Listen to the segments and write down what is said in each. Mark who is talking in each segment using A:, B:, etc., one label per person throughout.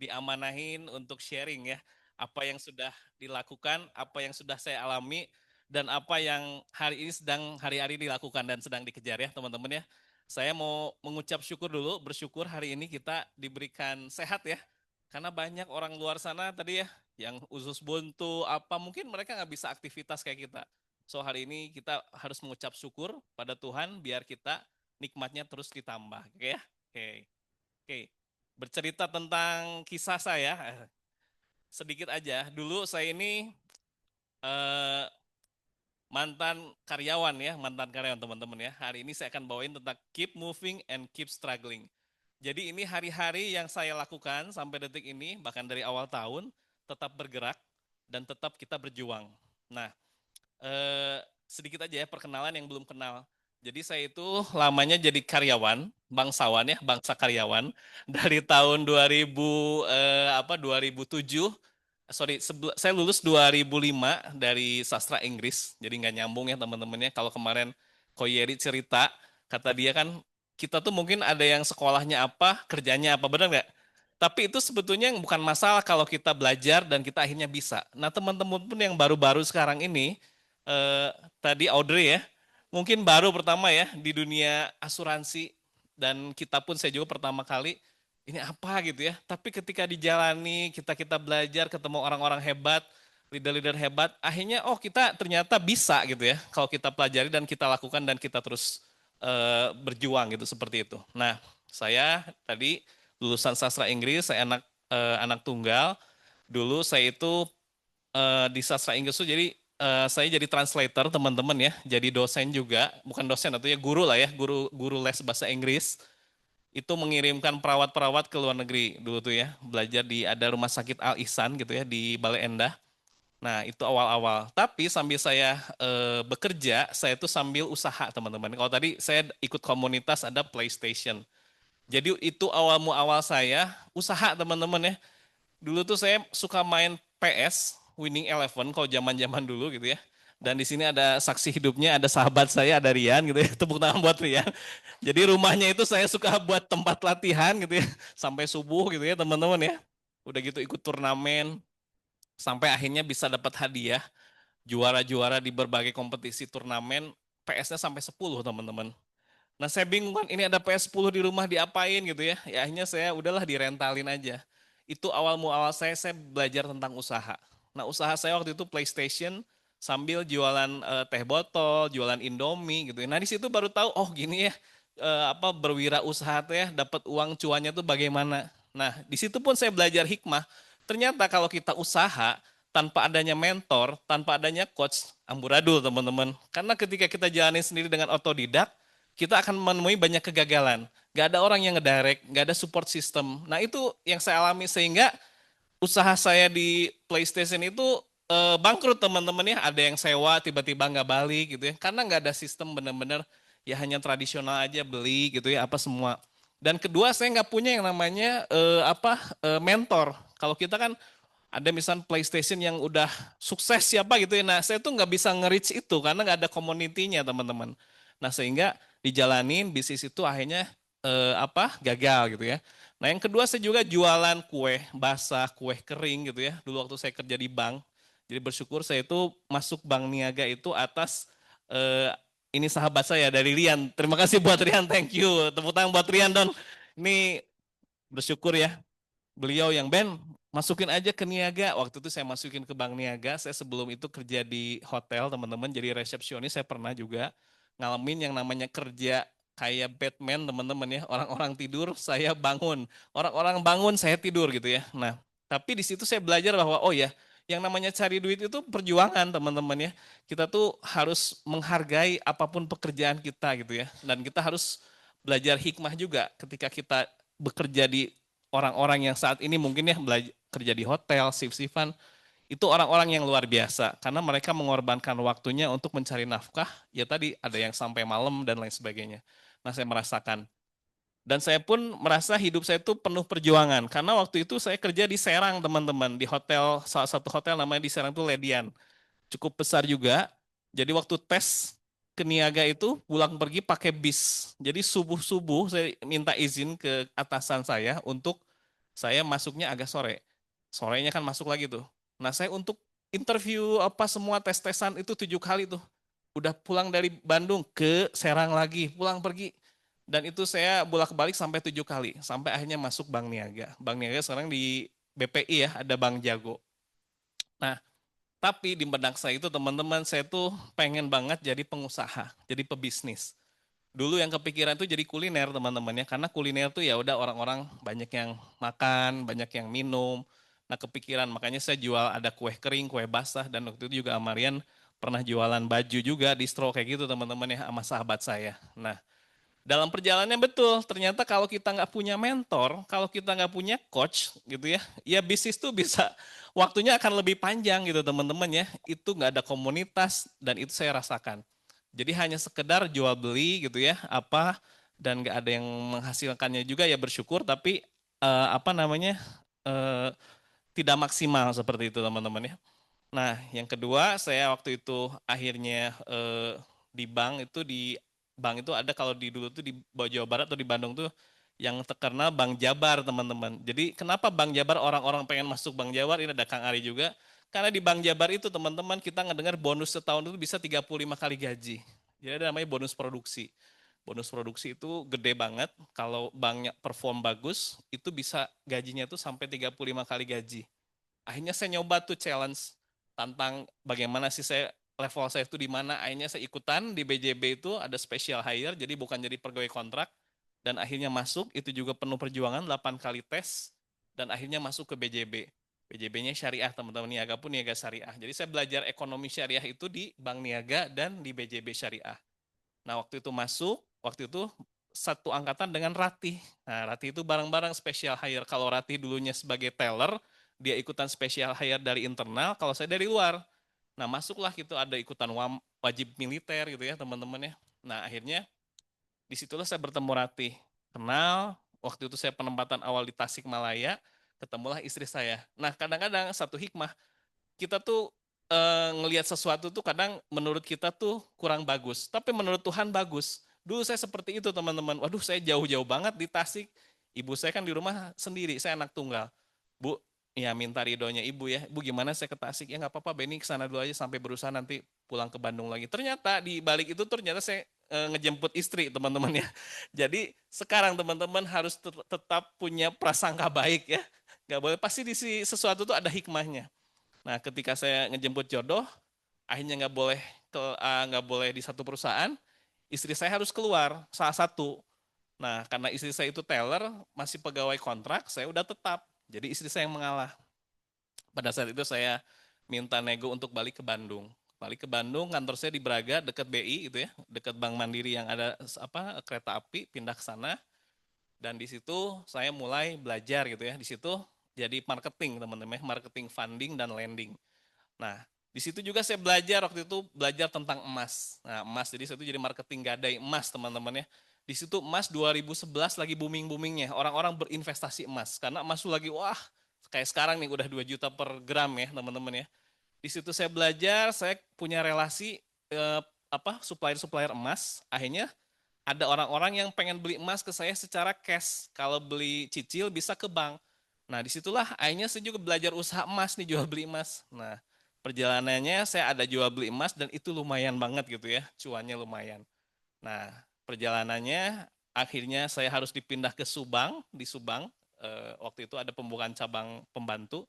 A: diamanahin untuk sharing ya. Apa yang sudah dilakukan, apa yang sudah saya alami, dan apa yang hari ini sedang hari-hari dilakukan dan sedang dikejar ya teman-teman ya. Saya mau mengucap syukur dulu, bersyukur hari ini kita diberikan sehat ya. Karena banyak orang luar sana tadi ya, yang usus buntu, apa mungkin mereka nggak bisa aktivitas kayak kita. So hari ini kita harus mengucap syukur pada Tuhan biar kita nikmatnya terus ditambah. Oke ya? Oke. Oke. Bercerita tentang kisah saya, sedikit aja. Dulu saya ini eh, mantan karyawan teman-teman ya. Hari ini saya akan bawain tentang keep moving and keep struggling. Jadi ini hari-hari yang saya lakukan sampai detik ini, bahkan dari awal tahun, tetap bergerak dan tetap kita berjuang. Nah, sedikit aja ya perkenalan yang belum kenal. Jadi saya itu lamanya jadi karyawan, bangsawan ya, bangsa karyawan dari tahun 2007. Sorry, saya lulus 2005 dari sastra Inggris, jadi nggak nyambung ya teman-temannya. Kalau kemarin Koyeri cerita, kata dia kan kita tuh mungkin ada yang sekolahnya apa, kerjanya apa, benar nggak? Tapi itu sebetulnya bukan masalah kalau kita belajar dan kita akhirnya bisa. Nah teman-teman pun yang baru-baru sekarang ini, eh, tadi Audrey ya, mungkin baru pertama ya di dunia asuransi, dan kita pun saya juga pertama kali ini apa gitu ya. Tapi ketika dijalani, kita belajar, ketemu orang-orang hebat, leader-leader hebat, akhirnya oh kita ternyata bisa gitu ya. Kalau kita pelajari dan kita lakukan dan kita terus berjuang gitu seperti itu. Nah, saya tadi lulusan sastra Inggris, saya anak tunggal. Dulu saya itu di sastra Inggris itu jadi saya jadi translator teman-teman ya, jadi dosen juga, bukan dosen atau ya guru lah ya, guru guru les bahasa Inggris itu mengirimkan perawat-perawat ke luar negeri dulu tuh ya, belajar di ada rumah sakit Al Ihsan gitu ya di Bale Endah. Nah itu awal-awal. Tapi sambil saya bekerja, saya tuh sambil usaha teman-teman. Kalau tadi saya ikut komunitas ada PlayStation. Jadi itu awal saya usaha teman-teman ya. Dulu tuh saya suka main PS, Winning Eleven kalau zaman-zaman dulu gitu ya. Dan di sini ada saksi hidupnya, ada sahabat saya, ada Rian gitu ya. Tepuk tangan buat Rian. Jadi rumahnya itu saya suka buat tempat latihan gitu ya. Sampai subuh gitu ya teman-teman ya. Udah gitu ikut turnamen. Sampai akhirnya bisa dapat hadiah. Juara-juara di berbagai kompetisi turnamen. PS-nya sampai 10 teman-teman. Nah saya bingung kan ini ada PS10 di rumah diapain gitu ya. Ya akhirnya saya udahlah direntalin aja. Itu awal muawal saya belajar tentang usaha. Nah usaha saya waktu itu PlayStation sambil jualan teh botol, jualan Indomie gitu ya. Nah di situ baru tahu oh gini ya apa berwirausaha tuh ya dapat uang cuannya tuh bagaimana. Nah di situ pun saya belajar hikmah. Ternyata kalau kita usaha tanpa adanya mentor, tanpa adanya coach, amburadul teman-teman. Karena ketika kita jalani sendiri dengan otodidak, kita akan menemui banyak kegagalan. Gak ada orang yang ngedirect, gak ada support system. Nah itu yang saya alami sehingga usaha saya di PlayStation itu bangkrut teman-teman ya. Ada yang sewa tiba-tiba nggak balik gitu ya. Karena nggak ada sistem benar-benar ya hanya tradisional aja beli gitu ya apa semua. Dan kedua saya nggak punya yang namanya mentor. Kalau kita kan ada misalnya PlayStation yang udah sukses siapa gitu ya. Nah saya tuh nggak bisa nge-reach itu karena nggak ada community-nya teman-teman. Nah sehingga dijalanin bisnis itu akhirnya gagal gitu ya. Nah yang kedua saya juga jualan kue basah, kue kering gitu ya. Dulu waktu saya kerja di bank. Jadi bersyukur saya itu masuk Bank Niaga itu atas eh, ini sahabat saya dari Rian. Terima kasih buat Rian, thank you. Tepuk tangan buat Rian Don. Ini bersyukur ya beliau yang Ben masukin aja ke Niaga. Waktu itu saya masukin ke Bank Niaga. Saya sebelum itu kerja di hotel teman-teman. Jadi resepsionis saya pernah juga ngalamin yang namanya kerja kayak Batman teman-teman ya. Orang-orang tidur saya bangun. Orang-orang bangun saya tidur gitu ya. Nah tapi di situ saya belajar bahwa oh ya yang namanya cari duit itu perjuangan teman-teman ya. Kita tuh harus menghargai apapun pekerjaan kita gitu ya. Dan kita harus belajar hikmah juga ketika kita bekerja di orang-orang yang saat ini mungkin ya belajar kerja di hotel, shift-shiftan, itu orang-orang yang luar biasa karena mereka mengorbankan waktunya untuk mencari nafkah. Ya tadi ada yang sampai malam dan lain sebagainya. Nah, saya merasakan dan saya pun merasa hidup saya itu penuh perjuangan karena waktu itu saya kerja di Serang teman-teman di hotel salah satu hotel namanya di Serang itu Ledian cukup besar juga. Jadi waktu tes ke Niaga itu pulang pergi pakai bis. Jadi subuh-subuh saya minta izin ke atasan saya untuk Saya masuknya agak sore. Sorenya kan masuk lagi tuh. Nah saya untuk interview apa semua tes-tesan itu 7 kali tuh. Udah pulang dari Bandung ke Serang lagi, pulang pergi. Dan itu saya bolak-balik sampai 7 kali. Sampai akhirnya masuk Bank Niaga. Bank Niaga sekarang di BPI ya, ada Bank Jago. Nah, tapi di benak saya itu teman-teman, saya tuh pengen banget jadi pengusaha, jadi pebisnis. Dulu yang kepikiran tuh jadi kuliner teman-teman ya, karena kuliner tuh ya udah orang-orang banyak yang makan, banyak yang minum. Nah kepikiran makanya saya jual ada kue kering, kue basah, dan waktu itu juga Amarian pernah jualan baju juga distro kayak gitu teman-teman ya sama sahabat saya. Nah dalam perjalanannya betul, ternyata kalau kita nggak punya mentor, kalau kita nggak punya coach gitu ya, ya bisnis tuh bisa waktunya akan lebih panjang gitu teman-teman ya. Itu nggak ada komunitas dan itu saya rasakan. Jadi hanya sekedar jual beli gitu ya, apa dan nggak ada yang menghasilkannya juga ya bersyukur, tapi apa namanya eh, tidak maksimal seperti itu teman-teman ya. Nah, yang kedua, saya waktu itu akhirnya di bank itu ada kalau di dulu tuh di Jawa Barat atau di Bandung tuh yang terkenal Bank Jabar, teman-teman. Jadi kenapa Bank Jabar orang-orang pengen masuk Bank Jabar? Ini ada Kang Ari juga. Karena di Bank Jabar itu teman-teman kita ngedengar bonus setahun itu bisa 35 kali gaji. Jadi ada namanya bonus produksi. Bonus produksi itu gede banget. Kalau banknya perform bagus, itu bisa gajinya tuh sampai 35 kali gaji. Akhirnya saya nyoba tuh challenge tentang bagaimana sih saya level saya itu di mana. Akhirnya saya ikutan di BJB itu ada special hire, jadi bukan jadi pegawai kontrak. Dan akhirnya masuk, itu juga penuh perjuangan, 8 kali tes, dan akhirnya masuk ke BJB. BJB-nya syariah, teman-teman, niaga pun niaga syariah. Jadi saya belajar ekonomi syariah itu di Bank Niaga dan di BJB Syariah. Nah, waktu itu masuk, waktu itu satu angkatan dengan Ratih. Nah, Ratih itu bareng-bareng special hire. Kalau Ratih dulunya sebagai teller, dia ikutan special hire dari internal, kalau saya dari luar. Nah, masuklah gitu ada ikutan wajib militer gitu ya, teman-teman ya. Nah, akhirnya disitulah saya bertemu Ratih. Kenal, waktu itu saya penempatan awal di Tasikmalaya, ketemulah istri saya. Nah, kadang-kadang satu hikmah, kita tuh ngelihat sesuatu tuh kadang menurut kita tuh kurang bagus, tapi menurut Tuhan bagus. Dulu saya seperti itu teman-teman. Waduh, saya jauh-jauh banget di Tasik. Ibu saya kan di rumah sendiri, saya anak tunggal. Bu, ya minta ridhonya ibu ya. Bu gimana saya ke Tasik? Ya nggak apa-apa, Benny kesana dulu aja sampai berusaha nanti pulang ke Bandung lagi. Ternyata di balik itu ternyata saya ngejemput istri teman-teman ya. Jadi sekarang teman-teman harus tetap punya prasangka baik ya. Nggak boleh, pasti di sesuatu tuh ada hikmahnya. Nah, ketika saya ngejemput jodoh, akhirnya nggak boleh di satu perusahaan, istri saya harus keluar salah satu. Nah, karena istri saya itu teller, masih pegawai kontrak, saya udah tetap. Jadi istri saya yang mengalah. Pada saat itu saya minta nego untuk balik ke Bandung. Balik ke Bandung, kantor saya di Braga, dekat BI itu ya, dekat Bank Mandiri yang ada apa kereta api, pindah ke sana. Dan di situ saya mulai belajar gitu ya. Di situ jadi marketing teman-teman, marketing funding dan lending. Nah, di situ juga saya belajar waktu itu belajar tentang emas. Nah, emas jadi saya itu jadi marketing gadai emas teman-teman ya. Di situ emas 2011 lagi booming-boomingnya. Orang-orang berinvestasi emas karena emas itu lagi wah kayak sekarang nih udah 2 juta per gram ya teman-teman ya. Di situ saya belajar, saya punya relasi supplier-supplier emas. Akhirnya ada orang-orang yang pengen beli emas ke saya secara cash. Kalau beli cicil bisa ke bank. Nah, disitulah akhirnya saya juga belajar usaha emas nih, jual beli emas. Nah, perjalanannya saya ada jual beli emas dan itu lumayan banget gitu ya, cuannya lumayan. Nah, perjalanannya akhirnya saya harus dipindah ke Subang, di Subang. Waktu itu ada pembukaan cabang pembantu.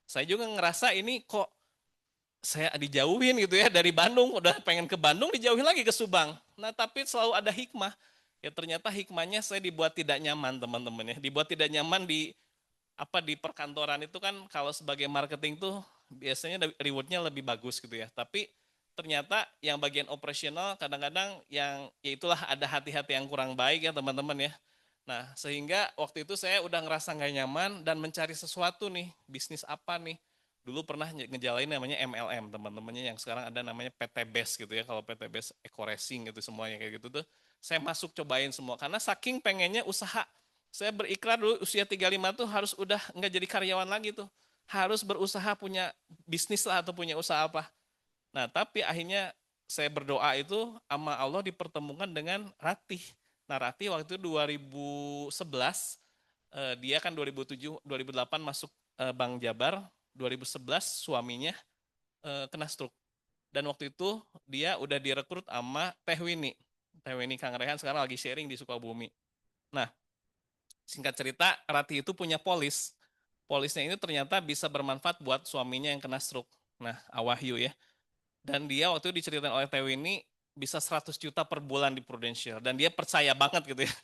A: Saya juga ngerasa ini kok saya dijauhin gitu ya dari Bandung, udah pengen ke Bandung dijauhin lagi ke Subang. Nah, tapi selalu ada hikmah. Ya ternyata hikmahnya saya dibuat tidak nyaman teman-teman ya. Dibuat tidak nyaman di perkantoran itu kan kalau sebagai marketing tuh biasanya rewardnya lebih bagus gitu ya. Tapi ternyata yang bagian operasional kadang-kadang yang ya itulah ada hati-hati yang kurang baik ya teman-teman ya. Nah sehingga waktu itu saya udah ngerasa nggak nyaman dan mencari sesuatu nih, bisnis apa nih. Dulu pernah ngejalanin namanya MLM teman-temannya yang sekarang ada namanya PT Best gitu ya. Kalau PT Best Eco Racing gitu semuanya kayak gitu tuh. Saya masuk cobain semua karena saking pengennya usaha, saya berikrar dulu usia 35 tuh harus udah nggak jadi karyawan lagi tuh. Harus berusaha punya bisnis lah atau punya usaha apa. Nah tapi akhirnya saya berdoa itu sama Allah dipertemukan dengan Ratih. Nah Ratih waktu itu 2011 Dia kan 2007, 2008 masuk Bank Jabar, 2011 suaminya kena stroke. Dan waktu itu dia udah direkrut sama Teh Winnie. Teh Winnie Kang Rehan sekarang lagi sharing di Sukabumi. Nah, singkat cerita, Rati itu punya polis. Polisnya ini ternyata bisa bermanfaat buat suaminya yang kena stroke. Nah, Awahyu ya. Dan dia waktu itu diceritain oleh Teh Winnie bisa 100 juta per bulan di Prudential. Dan dia percaya banget gitu ya.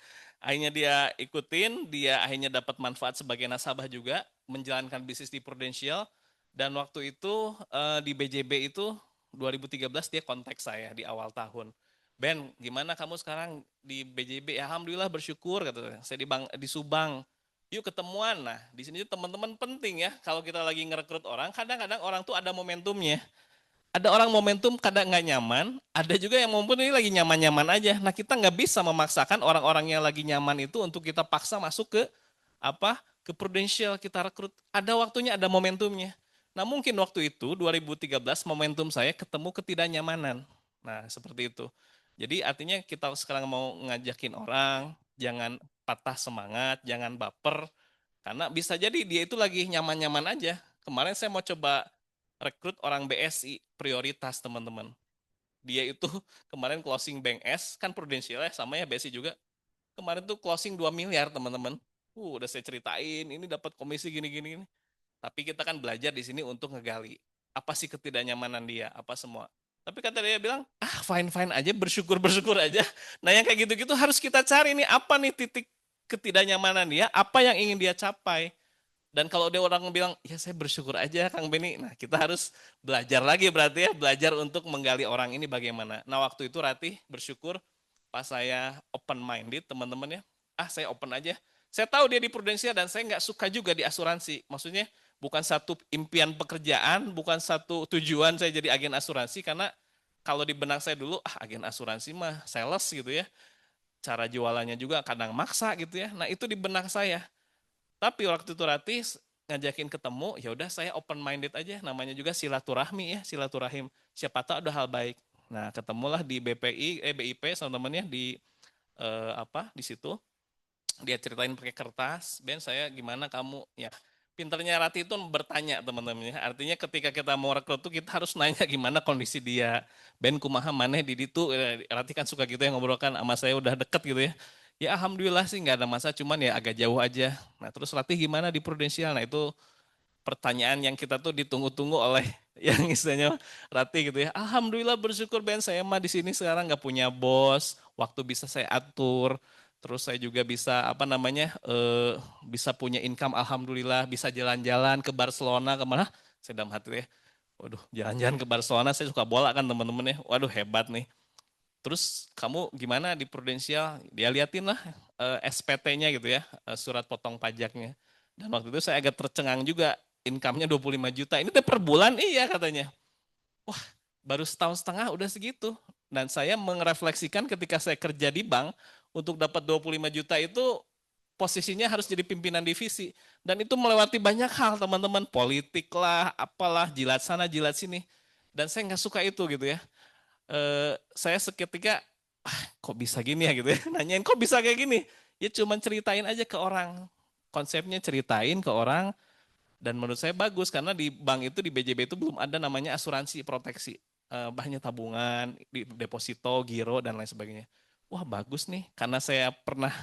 A: Akhirnya dia ikutin, dia akhirnya dapat manfaat sebagai nasabah juga, menjalankan bisnis di Prudential. Dan waktu itu di BJB itu 2013 dia kontak saya di awal tahun. Ben, gimana kamu sekarang di BJB? Ya, alhamdulillah bersyukur kata saya di Subang. Yuk ketemuan. Nah, di sini teman-teman penting ya. Kalau kita lagi ngerekrut orang, kadang-kadang orang tuh ada momentumnya. Ada orang momentum kadang nggak nyaman, ada juga yang momentum ini lagi nyaman-nyaman aja. Nah, kita nggak bisa memaksakan orang-orang yang lagi nyaman itu untuk kita paksa masuk ke apa? Ke Prudential kita rekrut. Ada waktunya, ada momentumnya. Nah, mungkin waktu itu 2013 momentum saya ketemu ketidaknyamanan. Nah, seperti itu. Jadi artinya kita sekarang mau ngajakin orang, jangan patah semangat, jangan baper, karena bisa jadi dia itu lagi nyaman-nyaman aja. Kemarin saya mau coba rekrut orang BSI prioritas teman-teman. Dia itu kemarin closing Bank S, kan Prudential ya sama ya BSI juga. Kemarin tuh closing 2 miliar teman-teman. Udah saya ceritain, ini dapat komisi gini-gini. Tapi kita kan belajar di sini untuk ngegali. Apa sih ketidaknyamanan dia, apa semua. Tapi kata dia bilang, fine-fine aja, bersyukur-bersyukur aja. Nah yang kayak gitu-gitu harus kita cari nih, apa nih titik ketidaknyamanan dia, apa yang ingin dia capai. Dan kalau dia orang bilang, ya saya bersyukur aja Kang Beni. Nah kita harus belajar lagi berarti ya, belajar untuk menggali orang ini bagaimana. Nah waktu itu Ratih bersyukur pas saya open minded teman-teman ya. Saya open aja. Saya tahu dia di Prudensia dan saya nggak suka juga di asuransi. Maksudnya bukan satu impian pekerjaan, bukan satu tujuan saya jadi agen asuransi. Karena kalau di benak saya dulu, agen asuransi mah sales gitu ya. Cara jualannya juga kadang maksa gitu ya. Nah itu di benak saya. Tapi waktu itu Ratis ngajakin ketemu, ya udah saya open minded aja. Namanya juga silaturahmi ya, silaturahim. Siapa tahu ada hal baik. Nah, ketemulah di BIP sama temennya di di situ. Dia ceritain pakai kertas, Ben saya gimana kamu? Ya, pinternya Rati itu bertanya teman-temannya. Artinya ketika kita mau rekrut tuh kita harus nanya gimana kondisi dia. Ben kumaha maneh di ditu. Rati kan suka gitu ya ngobrolkan sama saya udah deket gitu ya. Ya alhamdulillah sih nggak ada masalah, cuman ya agak jauh aja. Nah terus Rati gimana di Prudensial? Nah itu pertanyaan yang kita tuh ditunggu-tunggu oleh yang istilahnya Rati gitu ya. Alhamdulillah bersyukur Ben saya mah di sini sekarang nggak punya bos, waktu bisa saya atur, terus saya juga bisa apa namanya bisa punya income alhamdulillah, bisa jalan-jalan ke Barcelona kemana? Saya dalam hati ya, waduh jalan-jalan ke Barcelona saya suka bola kan teman-teman ya, waduh hebat nih. Terus kamu gimana di Prudensial? Dia liatin lah SPT-nya gitu ya, surat potong pajaknya. Dan waktu itu saya agak tercengang juga, income-nya 25 juta. Ini tuh per bulan, iya katanya. Wah, baru setahun setengah udah segitu. Dan saya merefleksikan ketika saya kerja di bank, untuk dapat 25 juta itu posisinya harus jadi pimpinan divisi. Dan itu melewati banyak hal teman-teman, politik lah, apalah, jilat sana, jilat sini. Dan saya nggak suka itu gitu ya. Saya seketika kok bisa gini ya gitu ya. Nanyain kok bisa kayak gini. Ya cuman ceritain aja ke orang. Konsepnya ceritain ke orang dan menurut saya bagus karena di bank itu di BJB itu belum ada namanya asuransi proteksi. Banyak tabungan, deposito, giro dan lain sebagainya. Wah bagus nih karena saya pernah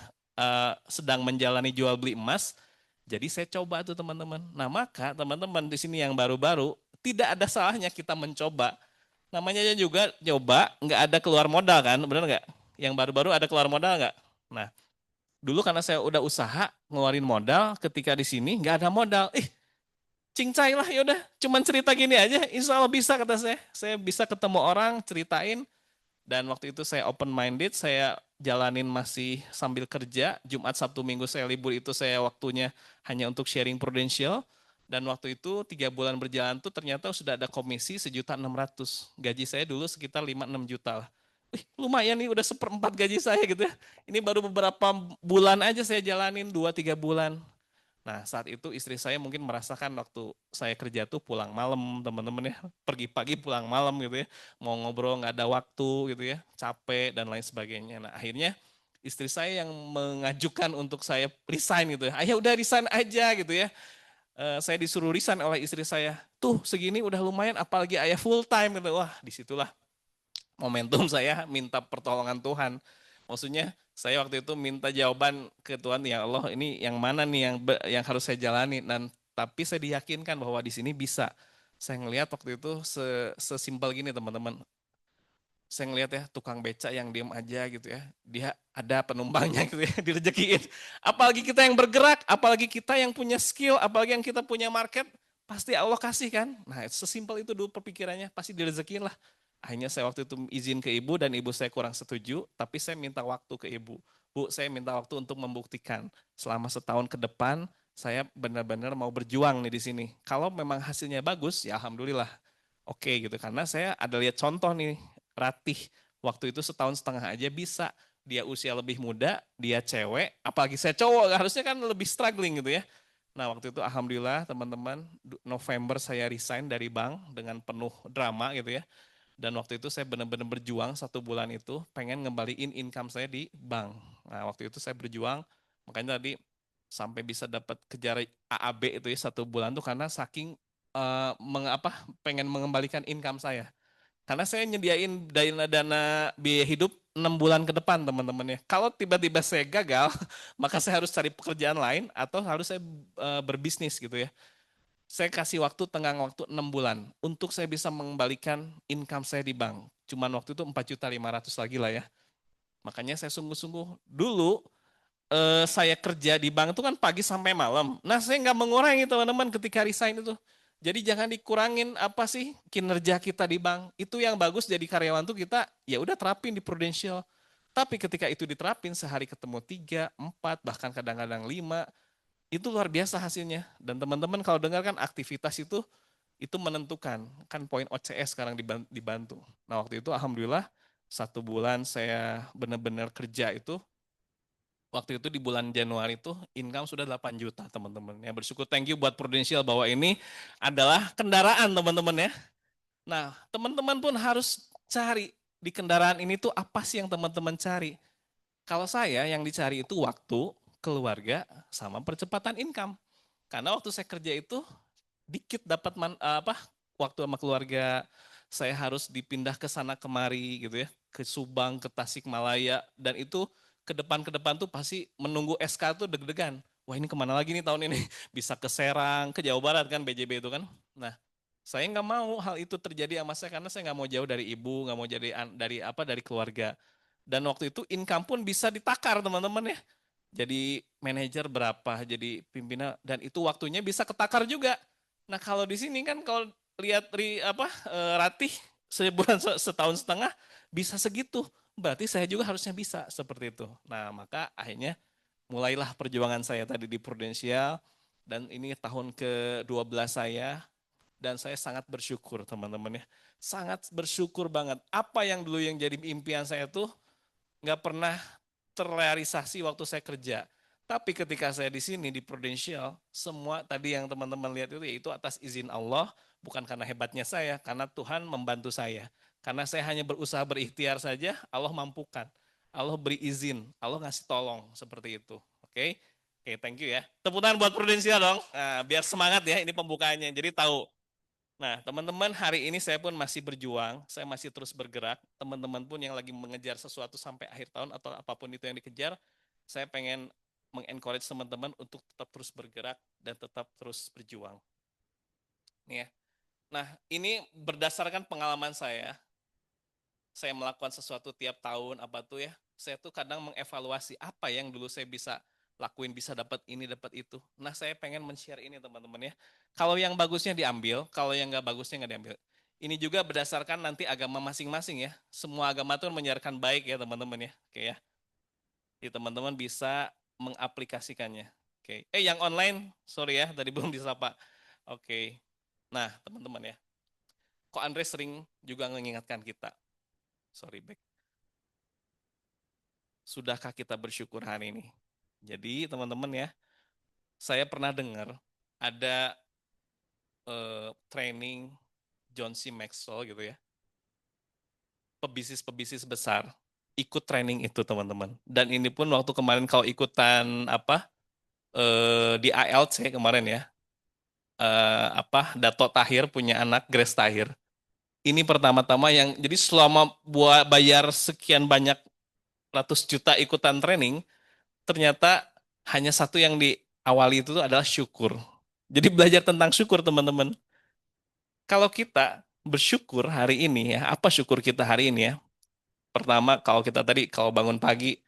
A: sedang menjalani jual beli emas. Jadi saya coba tuh teman-teman. Nah maka teman-teman di sini yang baru-baru tidak ada salahnya kita mencoba. Namanya juga nyoba, nggak ada keluar modal kan, benar nggak? Yang baru-baru ada keluar modal nggak? Nah, dulu karena saya udah usaha ngeluarin modal, ketika di sini nggak ada modal. Cincai lah yaudah, cuman cerita gini aja, insya Allah bisa kata saya. Saya bisa ketemu orang, ceritain, dan waktu itu saya open minded, saya jalanin masih sambil kerja. Jumat, Sabtu, Minggu saya libur itu saya waktunya hanya untuk sharing Prudential. Dan waktu itu 3 bulan berjalan tuh ternyata sudah ada komisi 1.600.000. Gaji saya dulu sekitar 5-6 juta lah. Lumayan nih udah seperempat gaji saya gitu ya. Ini baru beberapa bulan aja saya jalanin 2-3 bulan. Nah saat itu istri saya mungkin merasakan waktu saya kerja tuh pulang malam teman-teman ya. Pergi pagi pulang malam gitu ya. Mau ngobrol nggak ada waktu gitu ya. Capek dan lain sebagainya. Nah akhirnya istri saya yang mengajukan untuk saya resign gitu ya. Ayah udah resign aja gitu ya. Saya disuruh resign oleh istri saya. Tuh segini udah lumayan apalagi ayah full time gitu. Wah disitulah momentum saya minta pertolongan Tuhan. Maksudnya saya waktu itu minta jawaban ke Tuhan, ya Allah ini yang mana nih yang harus saya jalani, dan tapi saya diyakinkan bahwa di sini bisa. Saya ngelihat waktu itu sesimpel gini teman-teman. Saya ngelihat ya tukang beca yang diem aja gitu ya. Dia ada penumpangnya gitu ya, direjekiin. Apalagi kita yang bergerak, apalagi kita yang punya skill, apalagi yang kita punya market, pasti Allah kasih kan. Nah sesimpel itu dulu perpikirannya, pasti direzekiin lah. Akhirnya saya waktu itu izin ke ibu dan ibu saya kurang setuju, tapi saya minta waktu ke ibu. Bu, saya minta waktu untuk membuktikan selama setahun ke depan saya benar-benar mau berjuang nih di sini. Kalau memang hasilnya bagus, ya alhamdulillah. Oke gitu, karena saya ada lihat contoh nih, Ratih waktu itu setahun setengah aja bisa. Dia usia lebih muda, dia cewek, apalagi saya cowok, harusnya kan lebih struggling gitu ya. Nah waktu itu alhamdulillah teman-teman, November saya resign dari bank dengan penuh drama gitu ya. Dan waktu itu saya benar-benar berjuang 1 bulan itu, pengen ngembaliin income saya di bank. Nah waktu itu saya berjuang, makanya tadi sampai bisa dapat kejar AAB itu ya 1 bulan tuh karena saking pengen mengembalikan income saya. Karena saya nyediain dana biaya hidup 6 bulan ke depan teman-teman ya. Kalau tiba-tiba saya gagal, maka saya harus cari pekerjaan lain atau harus saya berbisnis gitu ya. Saya kasih waktu tenggang waktu 6 bulan untuk saya bisa mengembalikan income saya di bank. Cuman waktu itu 4.500.000 lagi lah ya. Makanya saya sungguh-sungguh dulu saya kerja di bank itu kan pagi sampai malam. Nah saya nggak mengurangi teman-teman ketika resign itu. Jadi jangan dikurangin apa sih kinerja kita di bank. Itu yang bagus jadi karyawan tuh kita ya udah terapin di Prudential. Tapi ketika itu diterapin sehari ketemu 3, 4, bahkan kadang-kadang 5, itu luar biasa hasilnya. Dan teman-teman kalau dengar kan aktivitas itu menentukan. Kan poin OCS sekarang dibantu. Nah waktu itu alhamdulillah 1 bulan saya benar-benar kerja itu. Waktu itu di bulan Januari itu income sudah 8 juta teman-teman. Ya bersyukur, thank you buat Prudential bahwa ini adalah kendaraan teman-teman ya. Nah teman-teman pun harus cari di kendaraan ini tuh apa sih yang teman-teman cari. Kalau saya yang dicari itu waktu, keluarga, sama percepatan income. Karena waktu saya kerja itu dikit dapat waktu sama keluarga, saya harus dipindah ke sana kemari gitu ya, ke Subang, ke Tasikmalaya, dan itu ke depan tuh pasti menunggu SK tuh deg-degan. Wah ini kemana lagi nih tahun ini? Bisa ke Serang, ke Jawa Barat kan BJB itu kan. Nah saya nggak mau hal itu terjadi sama saya karena saya nggak mau jauh dari ibu, nggak mau jadi dari keluarga. Dan waktu itu income pun bisa ditakar teman-teman ya. Jadi manajer berapa, jadi pimpinan, dan itu waktunya bisa ketakar juga. Nah kalau di sini kan kalau lihat Ratih sebulan setahun setengah bisa segitu, berarti saya juga harusnya bisa seperti itu. Nah maka akhirnya mulailah perjuangan saya tadi di Prudential, dan ini tahun ke-12 saya, dan saya sangat bersyukur teman-teman ya, sangat bersyukur banget. Apa yang dulu yang jadi impian saya tuh nggak pernah terrealisasi waktu saya kerja. Tapi ketika saya di sini di Prudential, semua tadi yang teman-teman lihat itu yaitu atas izin Allah, bukan karena hebatnya saya, karena Tuhan membantu saya. Karena saya hanya berusaha berikhtiar saja, Allah mampukan. Allah beri izin, Allah ngasih tolong seperti itu. Oke, oke, thank you ya. Tepuk tangan buat Prudential dong. Nah, biar semangat ya, ini pembukaannya. Jadi tahu. Nah, teman-teman, hari ini saya pun masih berjuang, saya masih terus bergerak. Teman-teman pun yang lagi mengejar sesuatu sampai akhir tahun atau apapun itu yang dikejar, saya pengen mengencourage teman-teman untuk tetap terus bergerak dan tetap terus berjuang. Nih ya. Nah, ini berdasarkan pengalaman saya melakukan sesuatu tiap tahun apa tuh ya, saya tuh kadang mengevaluasi apa yang dulu saya bisa lakuin, bisa dapat ini, dapat itu. Nah, saya pengen men-share ini teman-teman ya. Kalau yang bagusnya diambil, kalau yang nggak bagusnya nggak diambil. Ini juga berdasarkan nanti agama masing-masing ya. Semua agama tuh menyiarkan baik ya teman-teman ya. Oke ya. Jadi teman-teman bisa mengaplikasikannya. Oke. Yang online, sorry ya, tadi belum disapa. Oke. Nah, teman-teman ya. Kok Andre sering juga mengingatkan kita. Sorry, back. Sudahkah kita bersyukur hari ini? Jadi teman-teman ya, saya pernah dengar ada training John C. Maxwell gitu ya, pebisnis-pebisnis besar. ikut training itu teman-teman. Dan ini pun waktu kemarin kau ikutan apa di ALC kemarin ya, apa Dato Tahir punya anak Grace Tahir. Ini pertama-tama yang jadi selama buat bayar sekian banyak ratus juta ikutan training, ternyata hanya satu yang diawali itu adalah syukur. Jadi belajar tentang syukur teman-teman. Kalau kita bersyukur hari ini ya, apa syukur kita hari ini ya? Pertama, kalau kita tadi kalau bangun pagi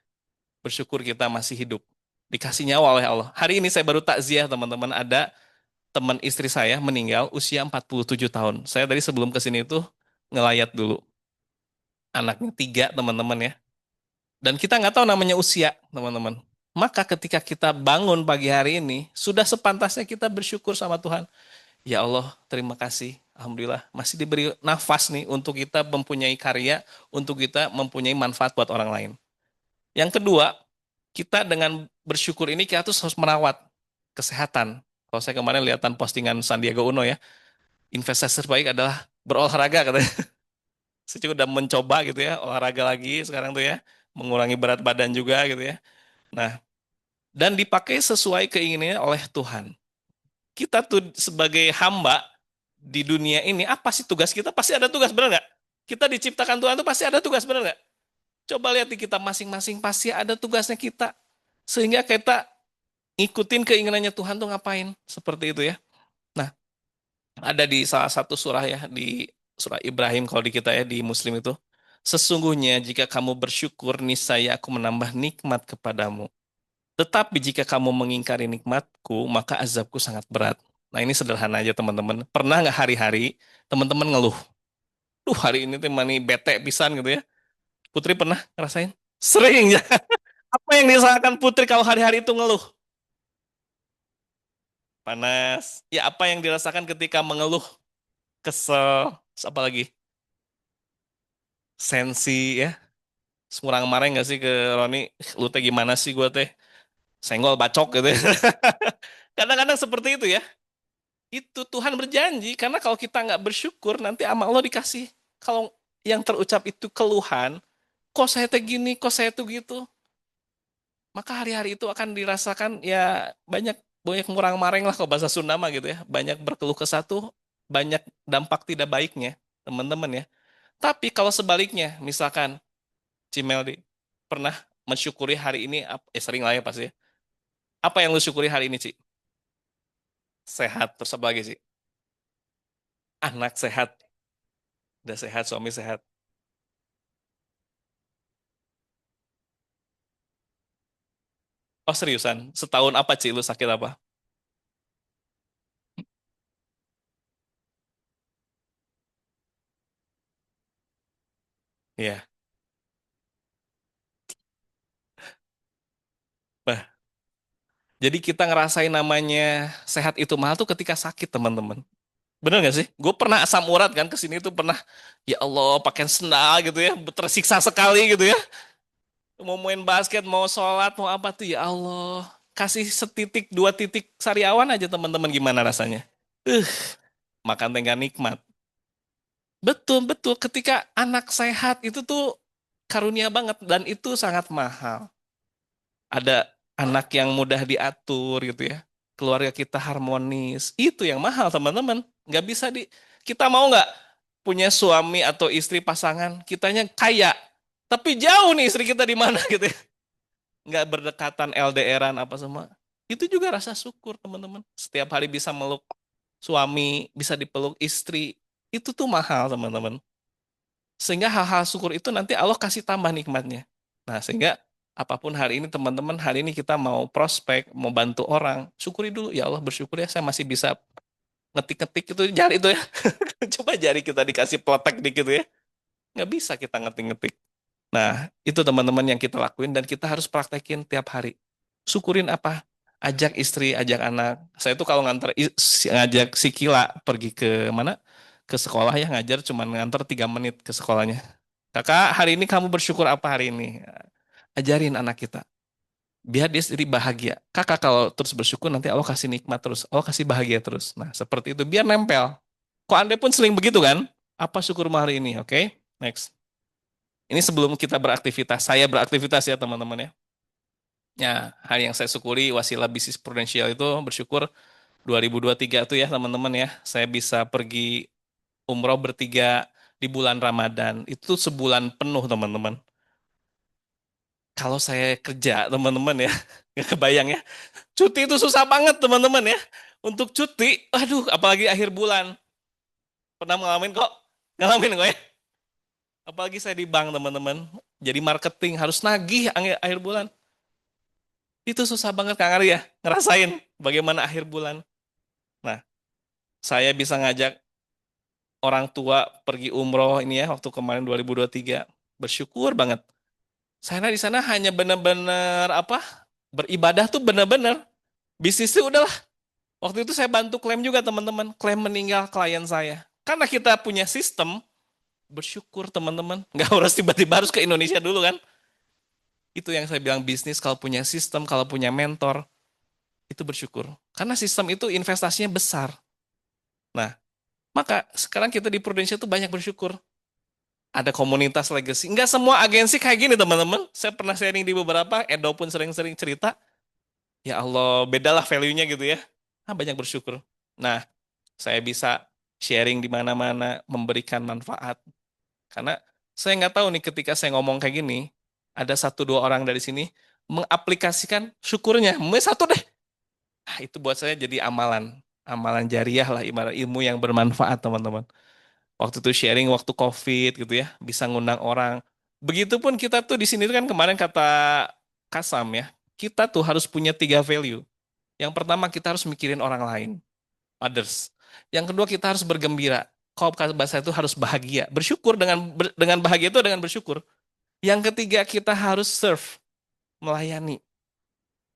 A: bersyukur kita masih hidup, dikasih nyawa oleh Allah. Hari ini saya baru takziah teman-teman, ada teman istri saya meninggal usia 47 tahun. Saya tadi sebelum ke sini itu ngelayat dulu. Anaknya tiga teman-teman ya. Dan kita nggak tahu namanya usia teman-teman. Maka ketika kita bangun pagi hari ini, sudah sepantasnya kita bersyukur sama Tuhan. Ya Allah, terima kasih. Alhamdulillah masih diberi nafas nih untuk kita mempunyai karya, untuk kita mempunyai manfaat buat orang lain. Yang kedua, kita dengan bersyukur ini kita tuh harus merawat kesehatan. Kalau saya kemarin lihatan postingan Sandiaga Uno ya, investasi terbaik adalah berolahraga katanya. Saya juga udah mencoba gitu ya, olahraga lagi sekarang tuh ya, mengurangi berat badan juga gitu ya. Nah, dan dipakai sesuai keinginannya oleh Tuhan. Kita tuh sebagai hamba di dunia ini, apa sih tugas kita? Pasti ada tugas, benar nggak? Kita diciptakan Tuhan tuh pasti ada tugas, benar nggak? Coba lihat di kita masing-masing, pasti ada tugasnya kita. Sehingga kita ngikutin keinginannya Tuhan tuh ngapain. Seperti itu ya. Nah, ada di salah satu surah ya, di surah Ibrahim kalau di kita ya, di Muslim itu. Sesungguhnya jika kamu bersyukur, niscaya aku menambah nikmat kepadamu. Tetapi jika kamu mengingkari nikmatku, maka azabku sangat berat. Nah ini sederhana aja teman-teman. Pernah nggak hari-hari teman-teman ngeluh? Duh hari ini tuh mani bete pisan gitu ya. Putri pernah ngerasain? Sering ya. Apa yang dirasakan Putri kalau hari-hari itu ngeluh? Panas. Ya apa yang dirasakan ketika mengeluh? Kesel. Terus apa lagi? Sensi ya. Semurang marah nggak sih ke Roni? Lu teh gimana sih gue teh? Senggol bacok gitu ya. Kadang-kadang seperti itu ya. Itu Tuhan berjanji, karena kalau kita nggak bersyukur, nanti sama Allah dikasih. Kalau yang terucap itu keluhan, kok saya teh gini, kok saya tuh gitu. Maka hari-hari itu akan dirasakan ya banyak banyak ngurang mareng lah kalau bahasa Sunda mah gitu ya. Banyak berkeluh kesah tuh, banyak dampak tidak baiknya, teman-teman ya. Tapi kalau sebaliknya, misalkan Cimeldi pernah mensyukuri hari ini, sering lah ya pasti ya. Apa yang lu syukuri hari ini, Ci? Sehat, terus apa lagi, Ci? Anak sehat, udah sehat, suami sehat. Oh seriusan? Setahun apa Ci lu sakit apa? Iya. Nah, jadi kita ngerasain namanya sehat itu mahal tuh ketika sakit teman-teman. Bener gak sih? Gue pernah asam urat kan kesini tuh pernah. Ya Allah pakai sendal gitu ya. Tersiksa sekali gitu ya. Mau main basket, mau sholat, mau apa tuh ya Allah. Kasih setitik, dua titik sariawan aja teman-teman gimana rasanya. Uh, makan tengah nikmat. Betul, betul. Ketika anak sehat itu tuh karunia banget. Dan itu sangat mahal. Ada anak yang mudah diatur gitu ya. Keluarga kita harmonis. Itu yang mahal teman-teman. Nggak bisa kita mau nggak punya suami atau istri pasangan, kitanya kaya. Tapi jauh nih istri kita di mana gitu ya. Nggak berdekatan LDRan apa semua. Itu juga rasa syukur teman-teman. Setiap hari bisa meluk suami, bisa dipeluk istri. Itu tuh mahal teman-teman. Sehingga hal-hal syukur itu nanti Allah kasih tambah nikmatnya. Nah, sehingga apapun hari ini teman-teman, hari ini kita mau prospek, mau bantu orang, syukuri dulu. Ya Allah bersyukur ya saya masih bisa ngetik-ngetik itu jari itu ya. Coba jari kita dikasih plotek dikit ya. Nggak bisa kita ngetik-ngetik. Nah, itu teman-teman yang kita lakuin dan kita harus praktekin tiap hari. Syukurin apa? Ajak istri, ajak anak. Saya tuh kalau ngajak si Kila pergi ke mana? Ke sekolah ya ngajar cuma nganter 3 menit ke sekolahnya. Kakak, hari ini kamu bersyukur apa hari ini? Ajarin anak kita. Biar dia sendiri bahagia. Kakak kalau terus bersyukur nanti Allah kasih nikmat terus. Allah kasih bahagia terus. Nah, seperti itu. Biar nempel. Kok Anda pun sering begitu kan? Apa syukur hari ini? Oke, next. Ini sebelum kita beraktivitas, saya beraktivitas ya teman-teman ya. Ya, hal yang saya syukuri wasilah bisnis prudensial itu bersyukur 2023 tuh ya teman-teman ya. Saya bisa pergi umroh bertiga di bulan Ramadan. Itu sebulan penuh teman-teman. Kalau saya kerja teman-teman ya, nggak kebayang ya. Cuti itu susah banget teman-teman ya. Untuk cuti, aduh apalagi akhir bulan. Pernah ngalamin kok? Ngalamin kok ya? Apalagi saya di bank teman-teman. Jadi marketing harus nagih akhir bulan. Itu susah banget Kang Arya ngerasain bagaimana akhir bulan. Nah, saya bisa ngajak orang tua pergi umroh ini ya waktu kemarin 2023. Bersyukur banget. Saya di sana hanya benar-benar apa? Beribadah tuh benar-benar. Bisnis itu udahlah. Waktu itu saya bantu klaim juga teman-teman. Klaim meninggal klien saya. Karena kita punya sistem, bersyukur teman-teman. Nggak harus tiba-tiba harus ke Indonesia dulu kan. Itu yang saya bilang bisnis kalau punya sistem, kalau punya mentor, itu bersyukur. Karena sistem itu investasinya besar. Nah, maka sekarang kita di Prudential itu banyak bersyukur. Ada komunitas legacy. Nggak semua agensi kayak gini teman-teman. Saya pernah sharing di beberapa, Edo pun sering-sering cerita. Ya Allah, bedalah value-nya gitu ya. Ah, banyak bersyukur. Nah, saya bisa sharing di mana-mana, memberikan manfaat. Karena saya nggak tahu nih ketika saya ngomong kayak gini, ada satu dua orang dari sini mengaplikasikan syukurnya. Mungkin satu deh. Ah, itu buat saya jadi amalan. Amalan jariah lah, ibarat ilmu yang bermanfaat teman-teman. Waktu itu sharing waktu COVID gitu ya, bisa ngundang orang. Begitupun kita tuh di sini tuh kan kemarin kata Kasam ya, kita tuh harus punya tiga value. Yang pertama kita harus mikirin orang lain, others. Yang kedua kita harus bergembira. Kalau bahasa itu harus bahagia, bersyukur dengan bahagia itu dengan bersyukur. Yang ketiga kita harus serve, melayani.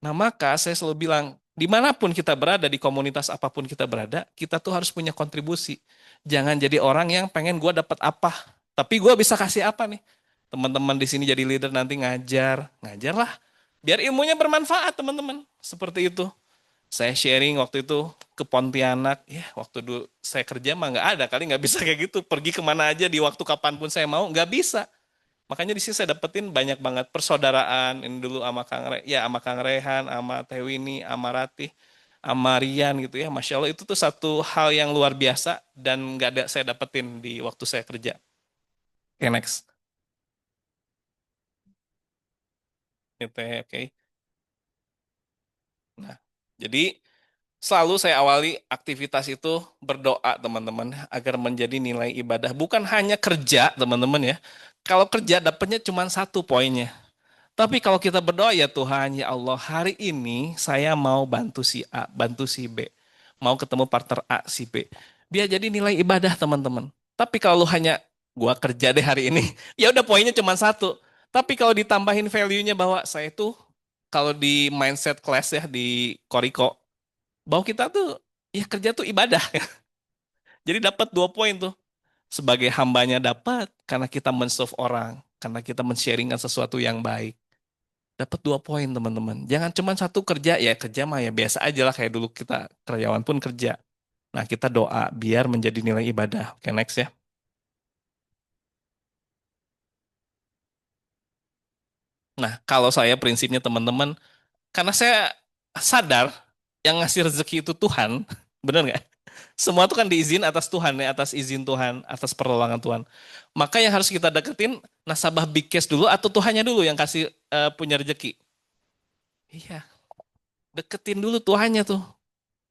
A: Nah maka saya selalu bilang, dimanapun kita berada, di komunitas apapun kita berada, kita tuh harus punya kontribusi. Jangan jadi orang yang pengen gue dapat apa, tapi gue bisa kasih apa nih. Teman-teman di sini jadi leader nanti ngajar, ngajarlah. Biar ilmunya bermanfaat teman-teman. Seperti itu. Saya sharing waktu itu ke Pontianak, ya waktu dulu saya kerja mah nggak ada kali nggak bisa kayak gitu. Pergi kemana aja di waktu kapanpun saya mau, nggak bisa. Makanya di sini saya dapetin banyak banget persaudaraan ini dulu sama sama Kang Rehan, sama Teh Winnie, sama Ratih, sama Rian gitu ya. Masya Allah itu tuh satu hal yang luar biasa dan nggak ada saya dapetin di waktu saya kerja. Oke, next. Gitu ya, oke. Nah, jadi selalu saya awali aktivitas itu berdoa teman-teman agar menjadi nilai ibadah. Bukan hanya kerja teman-teman ya. Kalau kerja dapatnya cuma satu poinnya. Tapi kalau kita berdoa ya Tuhan, ya Allah, hari ini saya mau bantu si A, bantu si B. Mau ketemu partner A, si B. Biar jadi nilai ibadah teman-teman. Tapi kalau lu hanya gua kerja deh hari ini, ya udah poinnya cuma satu. Tapi kalau ditambahin value-nya bahwa saya tuh kalau di mindset class ya di Koriko, bahwa kita tuh ya kerja tuh ibadah. Jadi dapat 2 poin tuh. Sebagai hambanya dapat karena kita men-serve orang, karena kita men-sharingkan sesuatu yang baik. Dapat 2 poin teman-teman. Jangan cuma satu kerja, ya kerja mah ya biasa aja lah kayak dulu kita karyawan pun kerja. Nah kita doa biar menjadi nilai ibadah. Oke next ya. Nah kalau saya prinsipnya teman-teman, karena saya sadar yang ngasih rezeki itu Tuhan, bener nggak? Semua itu kan diizin atas Tuhan ya, atas izin Tuhan, atas pertolongan Tuhan. Maka yang harus kita deketin nasabah big cash dulu atau Tuhannya dulu yang kasih punya rezeki. Iya, deketin dulu Tuhannya tuh.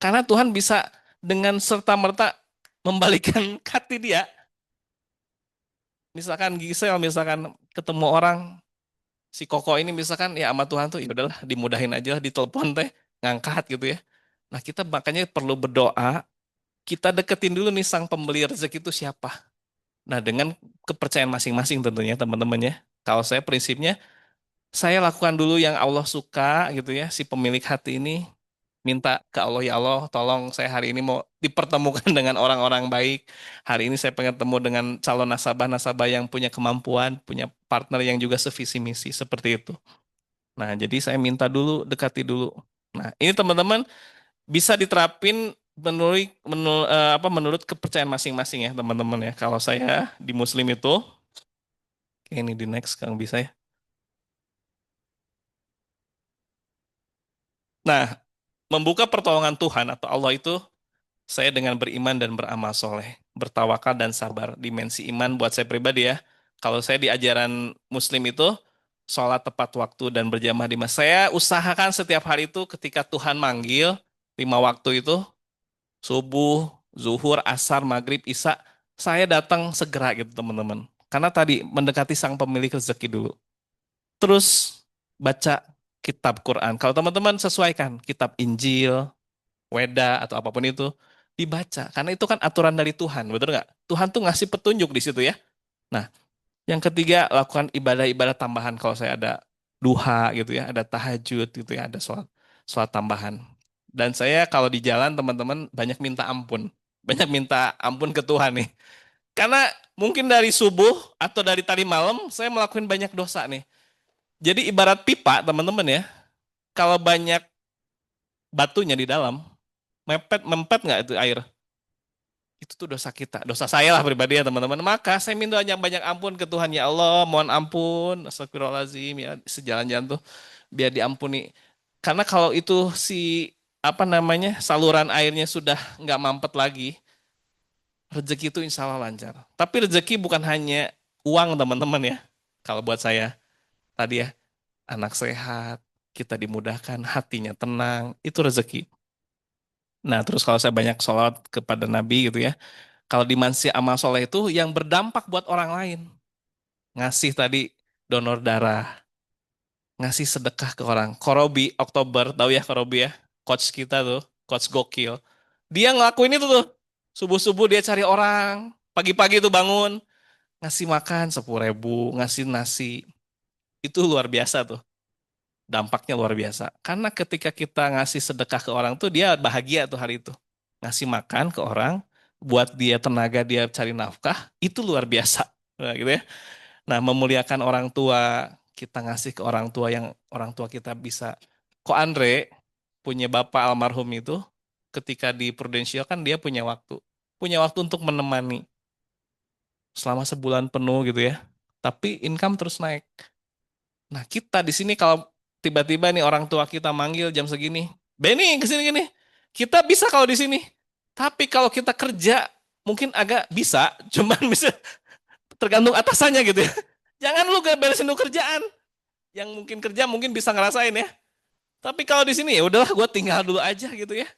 A: Karena Tuhan bisa dengan serta-merta membalikan hati dia. Misalkan Gisel, misalkan ketemu orang, si Koko ini misalkan ya sama Tuhan tuh ya udahlah dimudahin aja lah ditelepon teh, ngangkat gitu ya. Nah kita makanya perlu berdoa, kita deketin dulu nih sang pembeli rezeki itu siapa. Nah dengan kepercayaan masing-masing tentunya teman-teman ya. Kalau saya prinsipnya, saya lakukan dulu yang Allah suka gitu ya, si pemilik hati ini minta ke Allah, ya Allah, tolong saya hari ini mau dipertemukan dengan orang-orang baik. Hari ini saya pengen temu dengan calon nasabah-nasabah yang punya kemampuan, punya partner yang juga sevisi misi, seperti itu. Nah, jadi saya minta dulu, dekati dulu. Nah, ini teman-teman bisa diterapin menurut kepercayaan masing-masing ya, teman-teman ya. Kalau saya di Muslim itu, Ini di next Kang bisa ya. Nah, membuka pertolongan Tuhan atau Allah itu saya dengan beriman dan beramal soleh, bertawakal dan sabar. Dimensi iman buat saya pribadi ya. Kalau saya di ajaran Muslim itu, sholat tepat waktu dan berjamaah di masjid. Saya usahakan setiap hari itu ketika Tuhan manggil, 5 waktu itu, subuh, zuhur, asar, maghrib, isya, saya datang segera gitu teman-teman. Karena tadi mendekati sang pemilik rezeki dulu. Terus baca kitab Quran. Kalau teman-teman sesuaikan kitab Injil, Weda atau apapun itu dibaca karena itu kan aturan dari Tuhan, betul nggak? Tuhan tuh ngasih petunjuk di situ ya. Nah, yang ketiga lakukan ibadah-ibadah tambahan kalau saya ada duha gitu ya, ada tahajud gitu ya, ada sholat sholat tambahan. Dan saya kalau di jalan teman-teman banyak minta ampun, banyak minta ampun ke Tuhan nih. Karena mungkin dari subuh atau dari tadi malam saya melakukan banyak dosa nih. Jadi ibarat pipa teman-teman ya, kalau banyak batunya di dalam, mepet mempet nggak itu air? Itu tuh dosa kita, dosa saya lah pribadi ya teman-teman. Maka saya minta banyak ampun ke Tuhan ya Allah, mohon ampun, astagfirullahaladzim ya sejalan-jalan tuh biar diampuni. Karena kalau itu si apa namanya saluran airnya sudah nggak mampet lagi, rezeki itu insya Allah lancar. Tapi rezeki bukan hanya uang teman-teman ya. Kalau buat saya tadi ya anak sehat, kita dimudahkan, hatinya tenang, itu rezeki. Nah terus kalau saya banyak sholat kepada Nabi gitu ya, kalau dimensi amal soleh itu yang berdampak buat orang lain. Ngasih tadi donor darah, ngasih sedekah ke orang. Korobi, Oktober, tahu ya Korobi ya? Coach kita tuh, coach gokil. Dia ngelakuin itu tuh. Subuh-subuh dia cari orang. Pagi-pagi tuh bangun. Ngasih makan 10.000, ngasih nasi. Itu luar biasa tuh. Dampaknya luar biasa. Karena ketika kita ngasih sedekah ke orang tuh dia bahagia tuh hari itu. Ngasih makan ke orang, buat dia tenaga dia cari nafkah, itu luar biasa. Nah, gitu ya. Nah, memuliakan orang tua, kita ngasih ke orang tua yang orang tua kita bisa. Kok Andre punya bapak almarhum itu, ketika di Prudential kan dia punya waktu. Punya waktu untuk menemani selama sebulan penuh gitu ya. Tapi income terus naik. Nah, kita di sini kalau tiba-tiba nih orang tua kita manggil jam segini, Benny ke sini gini. Kita bisa kalau di sini. Tapi kalau kita kerja mungkin agak bisa, cuman bisa tergantung atasannya gitu ya. Jangan lu gak beresin lu kerjaan. Yang mungkin kerja mungkin bisa ngerasain ya. Tapi kalau di sini ya udahlah gue tinggal dulu aja gitu ya.